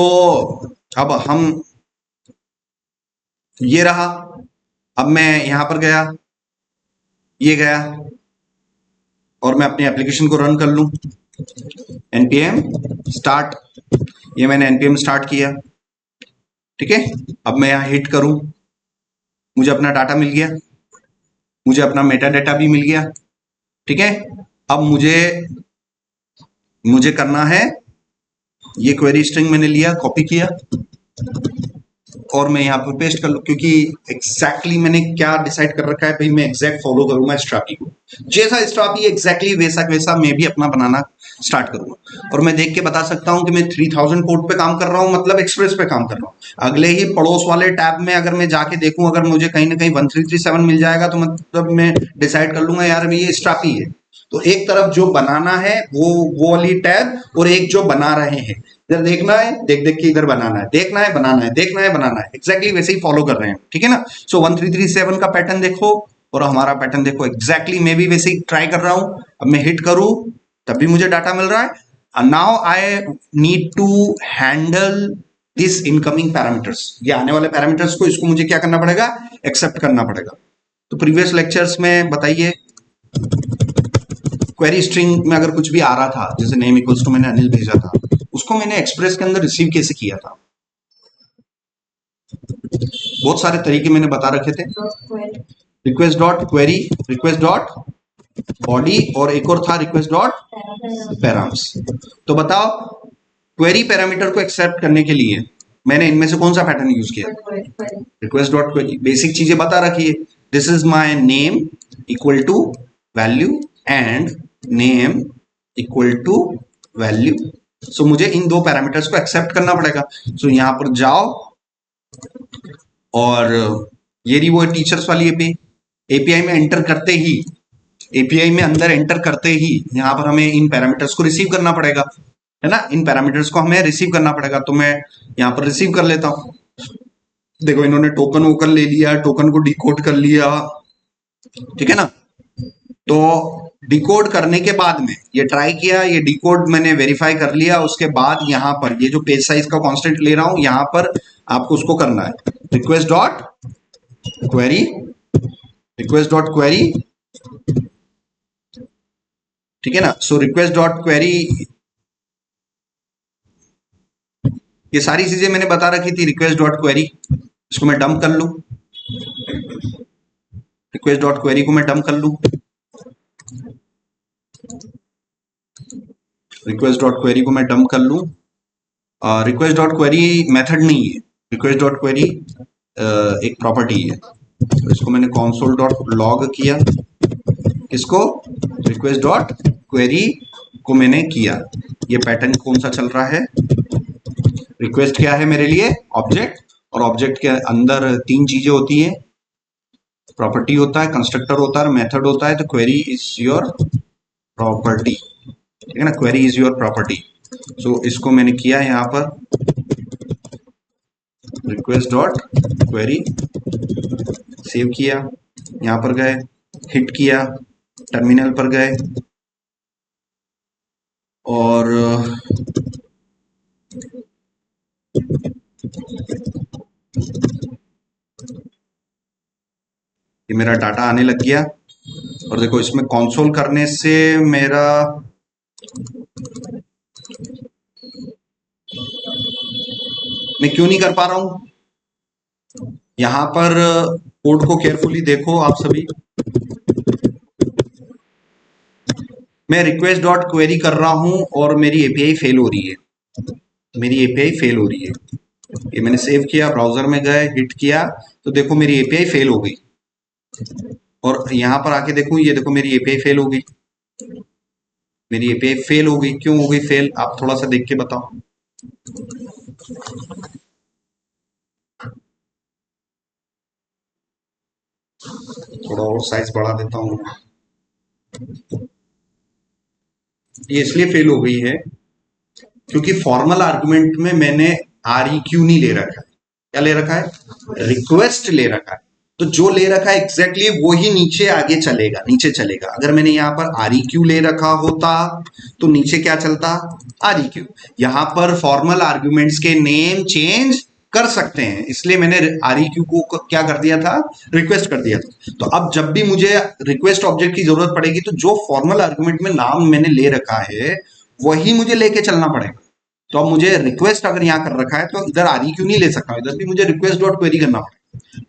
अब हम, ये रहा, अब मैं यहां पर गया, ये गया और मैं अपनी एप्लीकेशन को रन कर लूं। npm स्टार्ट, ये मैंने npm स्टार्ट किया, ठीक है? अब मैं यहां हिट करूं, मुझे अपना डाटा मिल गया, मुझे अपना मेटा डाटा भी मिल गया, ठीक है? अब मुझे मुझे करना है, ये क्वेरी स्ट्रिंग मैंने लिया, कॉपी किया और मैं यहाँ पर पेस्ट कर लूं, क्योंकि एग्जैक्टली मैंने क्या डिसाइड कर रखा है, भाई मैं एग्जैक्ट फॉलो करूंगा स्ट्रापी को, जैसा स्ट्रापी एग्जैक्टली वैसा वैसा मैं भी अपना बनाना स्टार्ट करूंगा। और मैं देख के बता सकता हूं कि मैं 3000 पोर्ट पे काम कर रहा हूं, मतलब एक्सप्रेस पे काम कर रहा हूं। अगले ही पड़ोस वाले टैब में अगर मैं जाके देखूं, अगर मुझे कहीं ना कहीं 1337 मिल जाएगा तो मतलब मैं डिसाइड कर लूंगा यार ये स्ट्रापी है। तो एक तरफ जो बनाना है वो वाली टैब, और एक जो बना रहे हैं, इधर देखना है, देख देख के इधर बनाना है, देखना है बनाना है, देखना है बनाना है, एग्जैक्टली वैसे ही फॉलो कर रहे हैं, ठीक है ना? सो 1337 का पैटर्न देखो और हमारा पैटर्न देखो, एग्जैक्टली मैं भी वैसे ही ट्राई कर रहा हूं। अब मैं हिट करूं तब भी मुझे डाटा मिल रहा है। Now I need to handle this incoming parameters, ये आने वाले पैरामीटर्स को, इसको मुझे क्या करना पड़ेगा, एक्सेप्ट करना पड़ेगा। तो प्रीवियस लेक्चर्स में बताइए, क्वेरी स्ट्रिंग में अगर कुछ भी आ रहा था, जैसे नेम इक्वल्स टू मैंने अनिल भेजा था, उसको मैंने एक्सप्रेस के अंदर रिसीव कैसे किया था? बहुत सारे तरीके मैंने बता रखे थे, request dot query, request dot body, और एक और था रिक्वेस्ट डॉट पैराम्स। तो बताओ, क्वेरी पैरामीटर को एक्सेप्ट करने के लिए मैंने इनमें से कौन सा पैटर्न यूज किया? Request dot query. बेसिक चीजें बता रखी है, this is my name equal to value and name equal to value. So मुझे इन दो पैरामीटर्स को एक्सेप्ट करना पड़ेगा। सो यहां पर जाओ और ये रही वो टीचर्स वाली एपीआई में एंटर करते ही, एपीआई में अंदर एंटर करते ही यहां पर हमें इन पैरामीटर्स को रिसीव करना पड़ेगा, है ना? इन पैरामीटर्स को हमें रिसीव करना पड़ेगा। तो मैं यहां पर रिसीव कर लेता हूं। देखो इन्होंने टोकन वोकन ले लिया, टोकन को डिकोड कर लिया, ठीक है ना? तो डिकोड करने के बाद में ये ट्राई किया, ये डिकोड मैंने वेरीफाई कर लिया, उसके बाद यहां पर ये जो पेज साइज का कांस्टेंट ले रहा हूं, यहां पर आपको उसको करना है, request dot query, request dot query, ठीक है ना? सो रिक्वेस्ट डॉट क्वेरी, ये सारी चीजें मैंने बता रखी थी, रिक्वेस्ट डॉट क्वेरी, इसको मैं डंप कर लूं, रिक्वेस्ट डॉट क्वेरी को मैं डंप कर लूं, रिक्वेस्ट डॉट क्वेरी को मैं डंप कर लूं। रिक्वेस्ट डॉट क्वेरी मेथड नहीं है, रिक्वेस्ट डॉट क्वेरी एक प्रॉपर्टी है। तो इसको मैंने console डॉट लॉग किया, इसको रिक्वेस्ट डॉट क्वेरी को मैंने किया। ये पैटर्न कौन सा चल रहा है? रिक्वेस्ट क्या है मेरे लिए? ऑब्जेक्ट, और ऑब्जेक्ट के अंदर तीन चीजें होती है, प्रॉपर्टी होता है, कंस्ट्रक्टर होता है, मेथड होता है। तो क्वेरी इज योर प्रॉपर्टी, ठीक है ना? Query is your property. So इसको मैंने किया यहां पर, रिक्वेस्ट डॉट क्वेरी, सेव किया, यहां पर गए, हिट किया, टर्मिनल पर गए और ये मेरा डाटा आने लग गया। और देखो इसमें कंसोल करने से मेरा मैं क्यों नहीं कर पा रहा हूं? यहां पर कोड को केयरफुली देखो आप सभी। मैं रिक्वेस्ट डॉट क्वेरी कर रहा हूं और मेरी एपीआई फेल हो रही है, मेरी एपीआई फेल हो रही है। ये मैंने सेव किया, ब्राउजर में गए, हिट किया, तो देखो मेरी एपीआई फेल हो गई। और यहां पर आके देखूं, ये देखो मेरी एपीआई फेल हो गई, मेरी एपीआई फेल हो गई। क्यों हो गई फेल? आप थोड़ा सा देख के बताओ। थोड़ा और साइज बढ़ा देता हूं। ये इसलिए फेल हो गई है क्योंकि फॉर्मल आर्गुमेंट में मैंने आर ई क्यू नहीं ले रखा है। क्या ले रखा है? रिक्वेस्ट ले रखा है। तो जो ले रखा है एग्जैक्टली वो ही नीचे आगे चलेगा, नीचे चलेगा। अगर मैंने यहाँ पर आर ई क्यू ले रखा होता तो नीचे क्या चलता? R E Q. यहाँ पर फॉर्मल आर्ग्यूमेंट्स के नेम चेंज कर सकते हैं, इसलिए मैंने आर ई क्यू को क्या कर दिया था? रिक्वेस्ट कर दिया था। तो अब जब भी मुझे रिक्वेस्ट ऑब्जेक्ट की जरूरत पड़ेगी तो जो फॉर्मल आर्ग्यूमेंट में नाम मैंने ले रखा है वही मुझे लेके चलना पड़ेगा। तो अब मुझे रिक्वेस्ट अगर यहाँ कर रखा है तो इधर आर ई क्यू नहीं ले सकता, इधर भी मुझे रिक्वेस्ट डॉट क्वेरी करना पड़ेगा।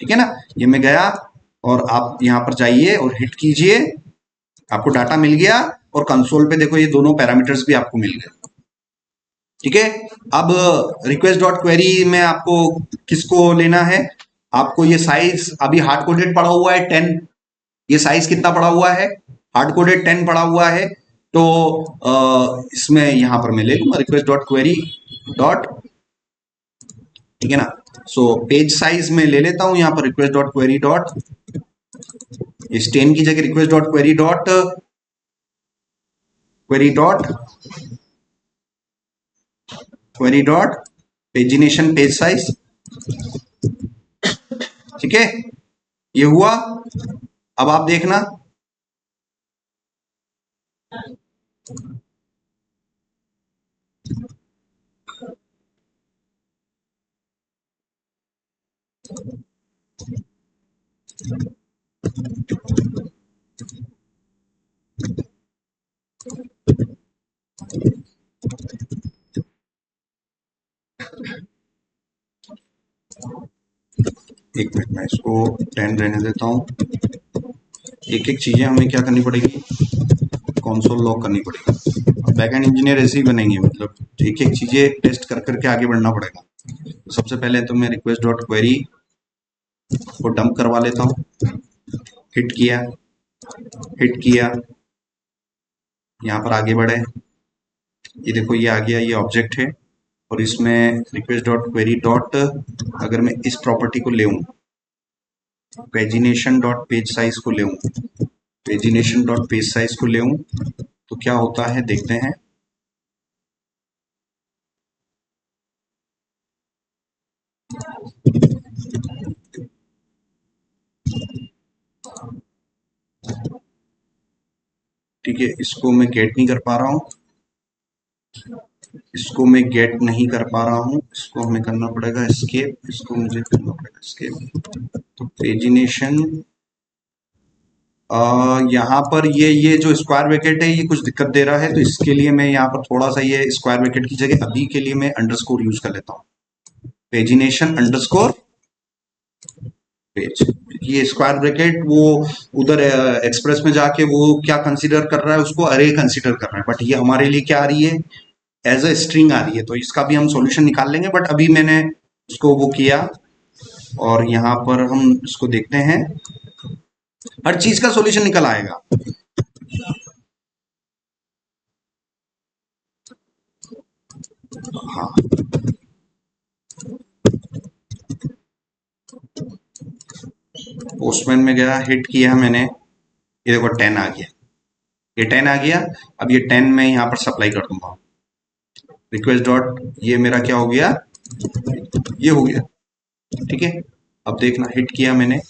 ठीक है ना? ये मैं गया और आप यहाँ पर जाइए और हिट कीजिए, आपको डाटा मिल गया और कंसोल पे देखो ये दोनों पैरामीटर्स भी आपको मिल गए। ठीक है? अब रिक्वेस्ट डॉट क्वेरी में आपको किसको लेना है? आपको ये साइज अभी हार्ड कोडेड पड़ा हुआ है 10, ये साइज कितना पड़ा हुआ है? हार्ड कोडेड 10 पड़ा हुआ है। तो इसमें यहां पर मैं ले लूंगा रिक्वेस्ट डॉट क्वेरी डॉट, ठीक है ना? सो पेज साइज में ले लेता हूं यहां पर रिक्वेस्ट डॉट क्वेरी डॉट, इस 10 की जगह request dot query dot pagination page size. ठीक है? ये हुआ। अब आप देखना, एक मिनट में इसको 10 रहने देता हूं। एक एक चीजें हमें क्या करनी पड़ेगी? कंसोल लॉक करनी पड़ेगी। बैकएंड इंजीनियर ऐसे ही बनेंगे, मतलब एक एक चीजें टेस्ट कर करके आगे बढ़ना पड़ेगा। तो सबसे पहले तो मैं रिक्वेस्ट डॉट क्वेरी को डंप करवा लेता हूं। हिट किया, हिट किया, यहाँ पर आगे बढ़े, ये देखो ये आ गया, ये ऑब्जेक्ट है। और इसमें रिक्वेस्ट डॉट क्वेरी डॉट, अगर मैं इस प्रॉपर्टी को ले पेजिनेशन डॉट पेज साइज को ले, पेजिनेशन डॉट पेज साइज को ले, तो क्या होता है देखते हैं। ठीक है, इसको मैं गेट नहीं कर पा रहा हूं, इसको मैं गेट नहीं कर पा रहा हूं, इसको हमें करना पड़ेगा एस्केप, इसको मुझे करना पड़ेगा एस्केप। तो पेजिनेशन, यहाँ पर ये जो स्क्वायर ब्रैकेट है ये कुछ दिक्कत दे रहा है, तो इसके लिए मैं यहाँ पर थोड़ा सा ये स्क्वायर ब्रैकेट की जगह अभी के लिए मैं अंडरस्कोर यूज कर लेता हूँ। Pagination underscore page. ये स्क्वायर ब्रैकेट वो उधर एक्सप्रेस में जाके वो क्या कंसीडर कर रहा है, उसको अरे कंसीडर कर रहा है, बट ये हमारे लिए क्या आ रही है? एज अ स्ट्रिंग आ रही है। तो इसका भी हम सॉल्यूशन निकाल लेंगे, बट अभी मैंने उसको वो किया और यहाँ पर हम इसको देखते हैं, हर चीज का सॉल्यूशन निकल आएगा। हाँ, पोस्टमैन में गया, हिट किया मैंने, ये देखो 10 आ गया, ये 10 आ गया। अब ये 10 मैं यहाँ पर सप्लाई कर दूंगा, रिक्वेस्ट डॉट, ये मेरा क्या हो गया? ये हो गया। ठीक है, अब देखना, हिट किया मैंने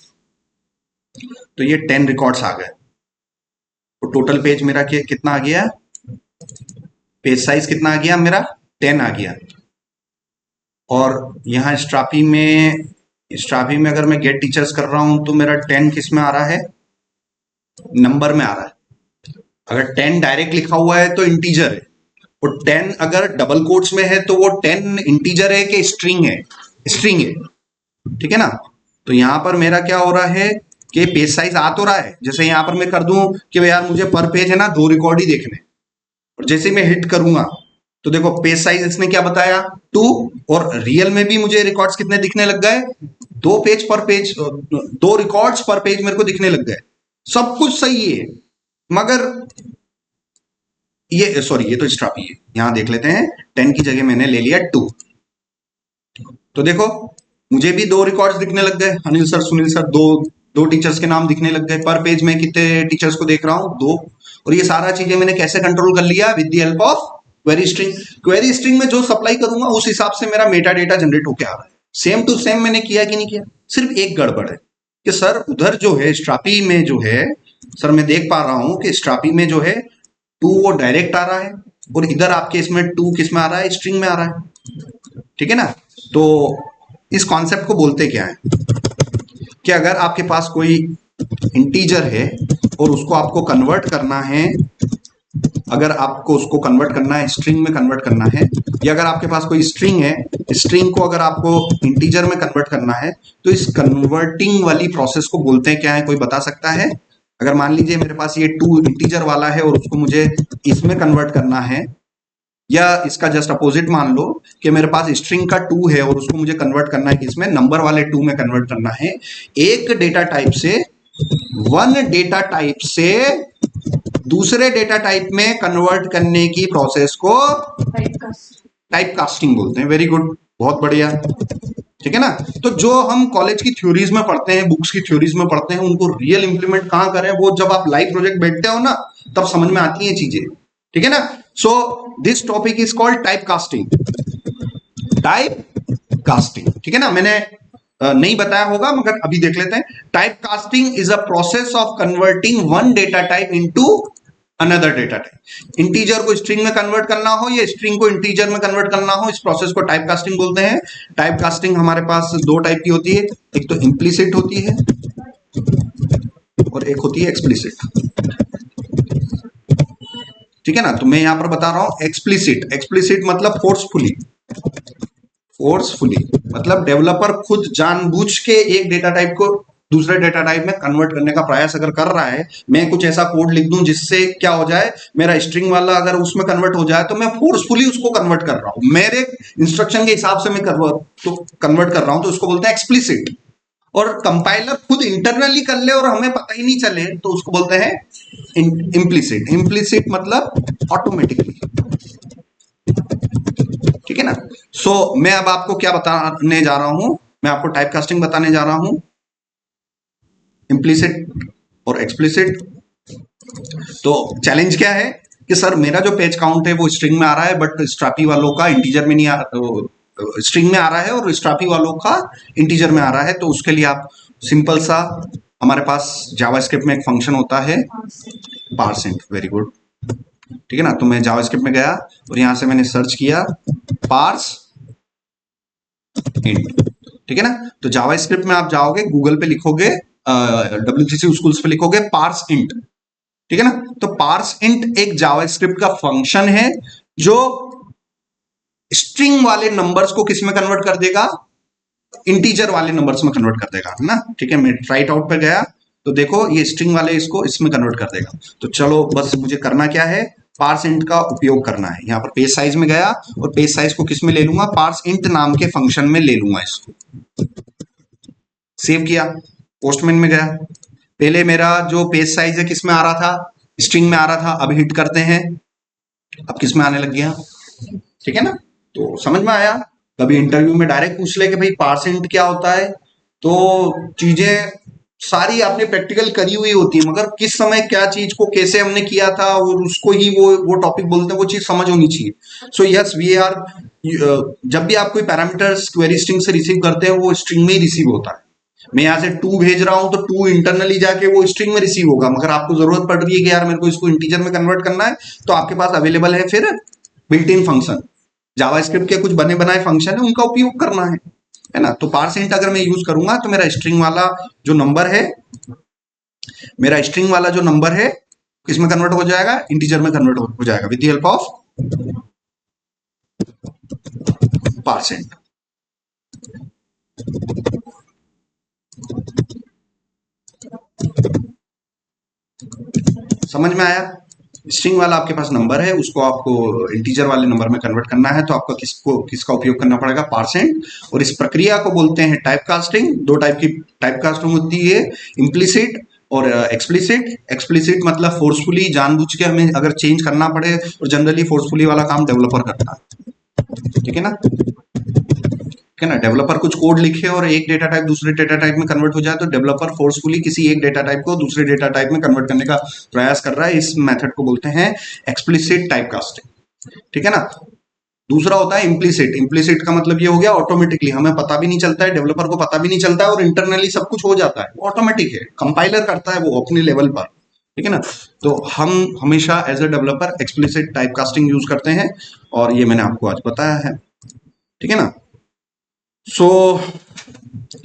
तो ये 10 रिकॉर्ड्स आ गए। तो टोटल पेज मेरा कितना आ गया? पेज साइज कितना आ गया मेरा? 10 आ गया। और यहाँ स्ट्रापी में अगर मैं गेट टीचर्स कर रहा हूं तो मेरा 10 किस में आ रहा है? नंबर में आ रहा है। अगर 10 डायरेक्ट लिखा हुआ है तो इंटीजर है, और 10 अगर डबल कोट्स में है तो वो 10 इंटीजर है कि स्ट्रिंग है? स्ट्रिंग है, ठीक है ना। तो यहां पर मेरा क्या हो रहा है कि पेज साइज आ तो रहा है। जैसे यहां पर मैं कर दूं कि भाई यार मुझे पर पेज है ना 2 रिकॉर्ड ही देखने, और जैसे मैं हिट करूंगा तो देखो पेज साइज इसने क्या बताया 2, और रियल में भी मुझे रिकॉर्ड्स कितने दिखने लग गए, 2 पेज पर पेज, 2 रिकॉर्ड्स पर पेज मेरे को दिखने लग गए। सब कुछ सही है, मगर ये सॉरी ये तो स्ट्रापी है। यहां देख लेते हैं 10 की जगह मैंने ले लिया 2। तो देखो मुझे भी 2 रिकॉर्ड्स दिखने लग गए, अनिल सर सुनील सर, दो टीचर्स के नाम दिखने लग गए। पर पेज में कितने टीचर्स को देख रहा हूं 2। और ये सारा चीजें मैंने कैसे कंट्रोल कर लिया? With the help of query string. Query string में जो सप्लाई करूंगा उस हिसाब से मेरा मेटा डेटा जनरेट होकर आ रहा है। सेम टू सेम मैंने किया कि नहीं किया? सिर्फ एक गड़बड़ है कि सर उधर जो है स्ट्रापी में जो है, सर मैं देख पा रहा हूं कि स्ट्रापी में जो है 2 वो डायरेक्ट आ रहा है, और इधर आपके इसमें 2 किस में आ रहा है? स्ट्रिंग में आ रहा है, ठीक है ना। तो इस कॉन्सेप्ट को बोलते क्या है कि अगर आपके पास कोई इंटीजर है और उसको आपको कन्वर्ट करना है, अगर आपको उसको कन्वर्ट करना है स्ट्रिंग में कन्वर्ट करना है, या अगर आपके पास कोई स्ट्रिंग है, स्ट्रिंग को अगर आपको इंटीजर में कन्वर्ट करना है, तो इस कन्वर्टिंग वाली प्रोसेस को बोलते हैं क्या है? कोई बता सकता है? अगर मान लीजिए मेरे पास ये 2 इंटीजर वाला है और उसको मुझे इसमें कन्वर्ट करना है, या इसका जस्ट अपोजिट मान लो कि मेरे पास स्ट्रिंग का 2 है और उसको मुझे कन्वर्ट करना है इसमें नंबर वाले 2 में कन्वर्ट करना है। एक डेटा टाइप से, वन डेटा टाइप से दूसरे डेटा टाइप में कन्वर्ट करने की प्रोसेस को टाइप कास्टिंग बोलते हैं। वेरी गुड, बहुत बढ़िया, ठीक है ना। तो जो हम कॉलेज की थ्योरीज में पढ़ते हैं, बुक्स की थ्योरीज में पढ़ते हैं, उनको रियल इंप्लीमेंट कहां करें? वो जब आप लाइव प्रोजेक्ट बैठते हो ना, तब समझ में आती हैं चीजें, ठीक है ना। So this topic is called type casting. Type casting, ठीक है ना। मैंने नहीं बताया होगा मगर अभी देख लेते हैं। Type casting is a process of converting one data type into another data type. Integer को स्ट्रिंग में कन्वर्ट करना हो या स्ट्रिंग को इंटीजर में कन्वर्ट करना हो, इस प्रोसेस को टाइप कास्टिंग बोलते हैं। टाइप कास्टिंग हमारे पास 2 टाइप की होती है, एक तो इम्प्लिसिट होती है और एक होती है एक्सप्लिसिट, ठीक है ना। तो मैं यहां पर बता रहा हूं एक्सप्लिसिट। एक्सप्लिसिट मतलब फोर्सफुली, फोर्सफुली मतलब डेवलपर खुद जानबूझ के एक डेटा टाइप को दूसरे डेटा टाइप में कन्वर्ट करने का प्रयास अगर कर रहा है। मैं कुछ ऐसा कोड लिख दूं जिससे क्या हो जाए, मेरा स्ट्रिंग वाला अगर उसमें कन्वर्ट हो जाए तो मैं फोर्सफुली उसको कन्वर्ट कर रहा हूं, मेरे इंस्ट्रक्शन के हिसाब से मैं कन्वर्ट कर रहा हूं, तो उसको बोलते हैं एक्सप्लिसिट। और कंपाइलर खुद इंटरनली कर ले और हमें पता ही नहीं चले तो उसको बोलते हैं इम्प्लिसिट। इम्प्लिसिट मतलब ऑटोमेटिकली, ठीक है ना। सो मैं अब आपको क्या बताने जा रहा हूं? मैं आपको टाइप कास्टिंग बताने जा रहा हूं, इम्प्लिसिट और एक्सप्लिसिट। तो चैलेंज क्या है कि सर मेरा जो पेज काउंट है वो स्ट्रिंग में आ रहा है, बट स्ट्रापी वालों का इंटीजर में नहीं आ स्ट्रिंग में आ रहा है और स्ट्रापी वालों का इंटीजर में आ रहा है। तो उसके लिए आप सिंपल सा, हमारे पास जावास्क्रिप्ट में एक फंक्शन होता है पार्सइंट। वेरी गुड, ठीक है ना। तो मैं जावास्क्रिप्ट में गया और यहां से मैंने सर्च किया पार्स इंट, ठीक है ना। तो जावास्क्रिप्ट में आप जाओगे, गूगल पे लिखोगे, W3C स्कूल्स पे लिखोगे पार्स इंट, ठीक है ना। तो पार्स इंट एक जावास्क्रिप्ट का फंक्शन है जो स्ट्रिंग वाले नंबर्स को किस में कन्वर्ट कर देगा? इंटीजर वाले नंबर्स में कन्वर्ट कर देगा, है ना। ठीक है, मैं राइट आउट पे गया तो देखो ये स्ट्रिंग वाले इसको इसमें कन्वर्ट कर देगा। तो चलो बस मुझे करना क्या है, पार्स इंट का उपयोग करना है। यहाँ पर पेज साइज में गया और पेज साइज को किस में ले लूंगा? पार्स इंट नाम के फंक्शन में ले लूंगा इसको। सेव किया, पोस्टमैन में गया, पहले मेरा जो पेज साइज है किस में आ रहा था? स्ट्रिंग में आ रहा था। अब हिट करते हैं, अब किस में आने लग गया? ठीक है ना। तो समझ में आया। कभी इंटरव्यू में डायरेक्ट पूछ ले कि भाई पार्सेंट क्या होता है, तो चीजें सारी आपने प्रैक्टिकल करी हुई होती है, मगर किस समय क्या चीज को कैसे हमने किया था और उसको ही वो टॉपिक बोलते हैं, वो चीज समझ होनी चाहिए। सो यस वी आर, जब भी आप कोई पैरामीटर्स क्वेरी स्ट्रिंग से रिसीव करते हैं वो स्ट्रिंग में ही रिसीव होता है। मैं यहाँ से 2 भेज रहा हूं तो 2 इंटरनली जाके वो स्ट्रिंग में रिसीव होगा, मगर आपको जरूरत पड़ रही है कि यार मेरे को इसको इंटीजर में कन्वर्ट करना है, तो आपके पास अवेलेबल है फिर बिल्ट इन फंक्शन, जावास्क्रिप्ट के कुछ बने बनाए फंक्शन है, उनका उपयोग करना है ना। तो पार्सेंट अगर मैं यूज करूंगा तो मेरा स्ट्रिंग वाला जो नंबर है, मेरा स्ट्रिंग वाला जो नंबर है किसमें कन्वर्ट हो जाएगा? इंटीजर में कन्वर्ट हो जाएगा विद द हेल्प ऑफ %। समझ में आया? स्ट्रिंग वाला आपके पास नंबर है, उसको आपको इंटीजर वाले नंबर में कन्वर्ट करना है, तो आपका किसका उपयोग करना पड़ेगा? %। और इस प्रक्रिया को बोलते हैं टाइप कास्टिंग। दो टाइप की टाइप कास्टिंग होती है, इम्प्लिसिट और एक्सप्लिसिट। एक्सप्लिसिट मतलब फोर्सफुली, जानबूझ के हमें अगर चेंज करना पड़े, और जनरली फोर्सफुली वाला काम डेवलपर करता है, ठीक है ना? ठीक है ना? डेवलपर कुछ कोड लिखे और एक डेटा टाइप दूसरे डेटा टाइप में कन्वर्ट हो जाए, तो डेवलपर फोर्सफुली किसी एक डेटा टाइप को दूसरे डेटा टाइप में कन्वर्ट करने का प्रयास कर रहा है। इस मेथड को बोलते हैं एक्सप्लिसिट टाइप कास्टिंग, ठीक है ना? दूसरा होता है इम्प्लिसिट। इम्प्लिसिट का मतलब ये हो गया ऑटोमेटिकली, हमें पता भी नहीं चलता है, डेवलपर को पता भी नहीं चलता है, और इंटरनली सब कुछ हो जाता है, वो ऑटोमेटिक है, कंपाइलर करता है वो अपने लेवल पर, ठीक है ना? तो हम हमेशा as a developer explicit type casting use करते हैं, और ये मैंने आपको आज बताया है, ठीक है ना? सो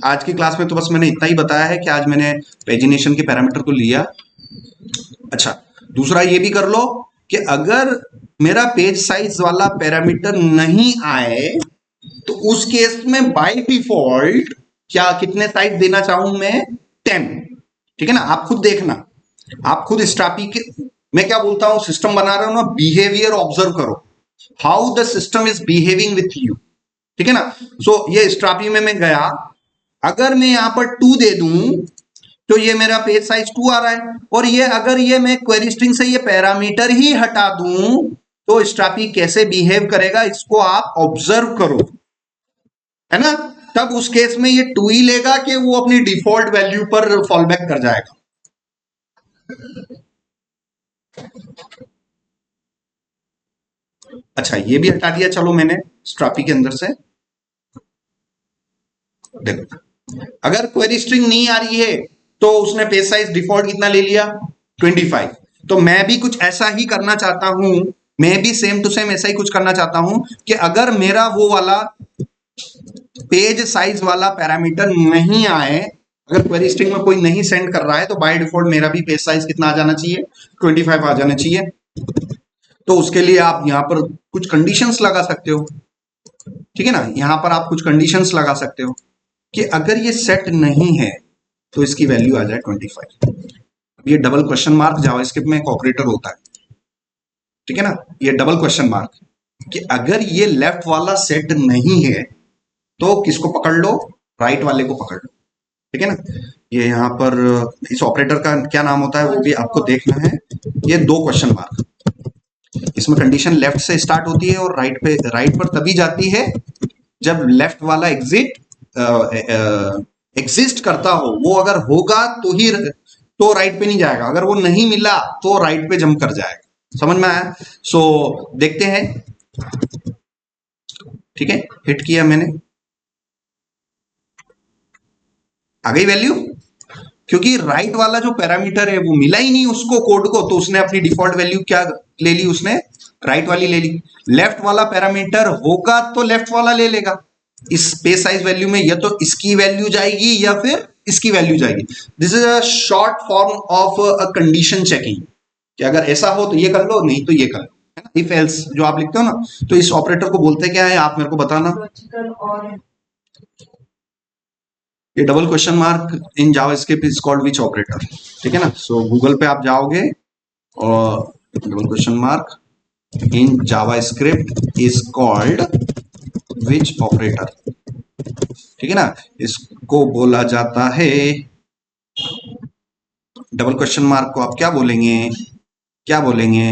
आज की क्लास में तो बस मैंने इतना ही बताया है कि आज मैंने पेजिनेशन के पैरामीटर को लिया। अच्छा, दूसरा ये भी कर लो कि अगर मेरा पेज साइज वाला पैरामीटर नहीं आए, तो उस केस में बाय डिफॉल्ट क्या कितने साइज देना चाहूं मैं? 10, ठीक है ना? आप खुद देखना, आप खुद स्ट्रापी के, मैं क्या बोलता हूं, सिस्टम बना रहा हूं ना, बिहेवियर ऑब्जर्व करो, how the system is behaving with you, ठीक है ना? सो ये स्ट्रापी में मैं गया, अगर मैं यहां पर 2 दे दूं, तो ये मेरा पेज साइज 2 आ रहा है, और ये अगर ये मैं क्वेरी स्ट्रिंग से ये पैरामीटर ही हटा दूं, तो स्ट्रापी कैसे बिहेव करेगा, इसको आप ऑब्जर्व करो, है ना? तब उस केस में ये 2 ही लेगा कि वो अपनी डिफॉल्ट वैल्यू पर फॉल बैक कर जाएगा। अच्छा, ये भी हटा दिया, चलो मैंने स्ट्रापी के अंदर से। देखो, अगर क्वेरी स्ट्रिंग नहीं आ रही है, तो उसने पेज साइज डिफॉल्ट कितना ले लिया? 25। तो मैं भी कुछ ऐसा ही करना चाहता हूं, मैं भी सेम टू सेम ऐसा ही कुछ करना चाहता हूं कि अगर मेरा वो वाला पेज साइज वाला पैरामीटर नहीं आए, अगर क्वेरी स्ट्रिंग में कोई नहीं सेंड कर रहा है, तो बाय डिफॉल्ट मेरा भी पेज साइज कितना आ जाना चाहिए? 25 आ जाना चाहिए। तो उसके लिए आप यहां पर कुछ कंडीशंस लगा सकते हो, ठीक है ना? यहां पर आप कुछ कंडीशंस लगा सकते हो कि अगर ये सेट नहीं है, तो इसकी वैल्यू आ जाए 25। ये डबल क्वेश्चन मार्क जावास्क्रिप्ट में एक ऑपरेटर होता है, ठीक है ना? ये डबल क्वेश्चन मार्क, कि अगर ये लेफ्ट वाला सेट नहीं है, तो किसको पकड़ लो? राइट वाले को पकड़ लो, ठीक है ना? ये यहाँ पर इस ऑपरेटर का क्या नाम होता है वो भी आपको देखना है। ये 2 क्वेश्चन मार्क, इसमें कंडीशन लेफ्ट से स्टार्ट होती है और राइट पर तभी जाती है जब लेफ्ट वाला एग्जिस्ट करता हो, वो अगर होगा तो ही, तो राइट पे नहीं जाएगा, अगर वो नहीं मिला तो राइट पे जंप कर जाएगा। समझ में आया? सो देखते हैं, ठीक है? हिट किया मैंने, आ गई वैल्यू, क्योंकि राइट वाला जो पैरामीटर है वो मिला ही नहीं उसको कोड को, तो उसने अपनी डिफॉल्ट वैल्यू क्या ले ली? उसने राइट वाली ले ली। लेफ्ट वाला पैरामीटर होगा तो लेफ्ट वाला ले लेगा। इस पेज साइज वैल्यू में या तो इसकी वैल्यू जाएगी या फिर इसकी वैल्यू जाएगी। This is a short form of a condition checking, कि अगर ऐसा हो तो ये कर लो, नहीं तो ये कर लो, है ना? इफ एल्स जो आप लिखते हो ना, तो इस ऑपरेटर को बोलते क्या है, आप मेरे को बताना। ये double question mark in JavaScript is called which operator, ठीक है ना? सो गूगल पे आप जाओगे और double question mark in JavaScript is called which operator, ठीक है ना? इसको बोला जाता है, डबल क्वेश्चन मार्क को आप क्या बोलेंगे? क्या बोलेंगे?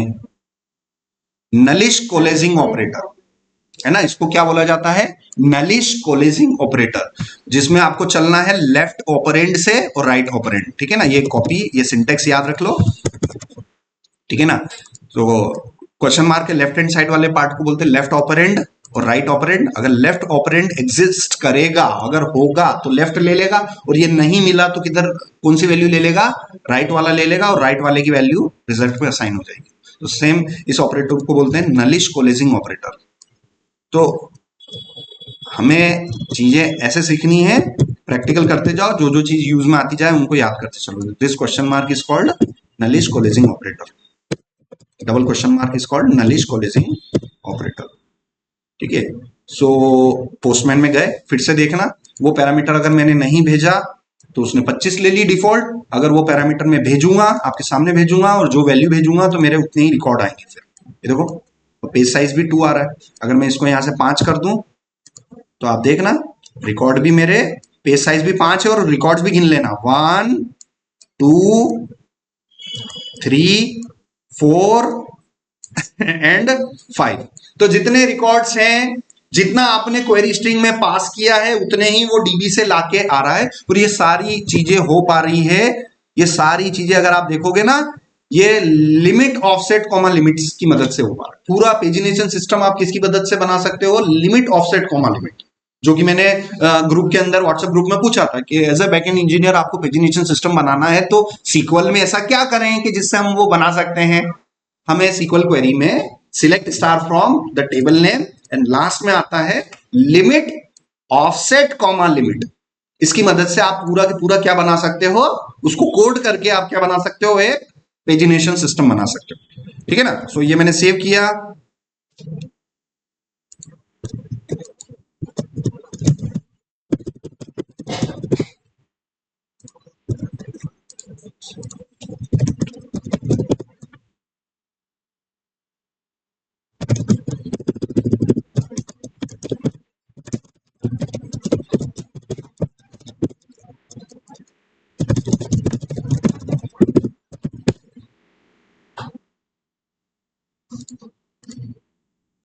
नलिश कोलेजिंग ऑपरेटर, है ना? इसको क्या बोला जाता है? नलिश कोलेजिंग ऑपरेटर, जिसमें आपको चलना है लेफ्ट ऑपरेंड से और राइट ऑपरेंड, ठीक है ना? ये कॉपी, ये सिंटेक्स याद रख लो, ठीक है ना? तो क्वेश्चन मार्क के लेफ्ट हैंड साइड वाले पार्ट को बोलते हैं लेफ्ट ऑपरेंड और राइट ऑपरेंड। अगर लेफ्ट ऑपरेंड एग्जिस्ट करेगा, अगर होगा तो लेफ्ट ले लेगा, और ये नहीं मिला तो किधर, कौन सी वैल्यू ले लेगा? राइट वाला ले लेगा, और राइट वाले की वैल्यू रिजल्ट में असाइन हो जाएगी। तो सेम इस ऑपरेटर को बोलते हैं नलिश कोलेजिंग ऑपरेटर। तो हमें चीजें ऐसे सीखनी है, प्रैक्टिकल करते जाओ, जो जो चीज यूज में आती जाए उनको याद करते चलो। This question mark is called nullish coalescing operator, double question mark is called nullish coalescing operator, ठीक है? सो पोस्टमैन में गए, फिर से देखना वो पैरामीटर अगर मैंने नहीं भेजा तो उसने 25 ले ली डिफॉल्ट। अगर वो पैरामीटर मैं भेजूंगा, आपके सामने भेजूंगा और जो वैल्यू भेजूंगा तो मेरे उतने ही रिकॉर्ड आएंगे। फिर ये देखो तो पेज साइज भी 2 आ रहा है। अगर मैं इसको यहां से 5 कर दूं तो आप देखना रिकॉर्ड भी मेरे, पेज साइज भी 5 है और रिकॉर्ड भी गिन लेना 1 2 3 4 एंड 5। तो जितने रिकॉर्ड्स हैं, जितना आपने क्वेरी स्ट्रिंग में पास किया है उतने ही वो डीबी से लाके आ रहा है। और ये सारी चीजें हो पा रही है, ये सारी चीजें अगर आप देखोगे ना, ये लिमिट ऑफसेट कॉमा लिमिट्स की मदद से हो पा रहा है। पूरा पेजिनेशन सिस्टम आप किसकी मदद से बना सकते हो? लिमिट ऑफसेट कॉमा लिमिट, जो कि मैंने ग्रुप के अंदर व्हाट्सएप ग्रुप में पूछा था कि एज ए बैकएंड इंजीनियर आपको पेजिनेशन सिस्टम बनाना है तो सीक्वल में ऐसा क्या करें कि जिससे हम वो बना सकते हैं। हमें सीक्वल क्वेरी में select star from the table name and last में आता है लिमिट ऑफसेट कॉमा लिमिट। इसकी मदद से आप पूरा के पूरा क्या बना सकते हो, उसको कोड करके आप क्या बना सकते हो, एक पेजिनेशन सिस्टम बना सकते हो। ठीक है ना। सो ये मैंने सेव किया,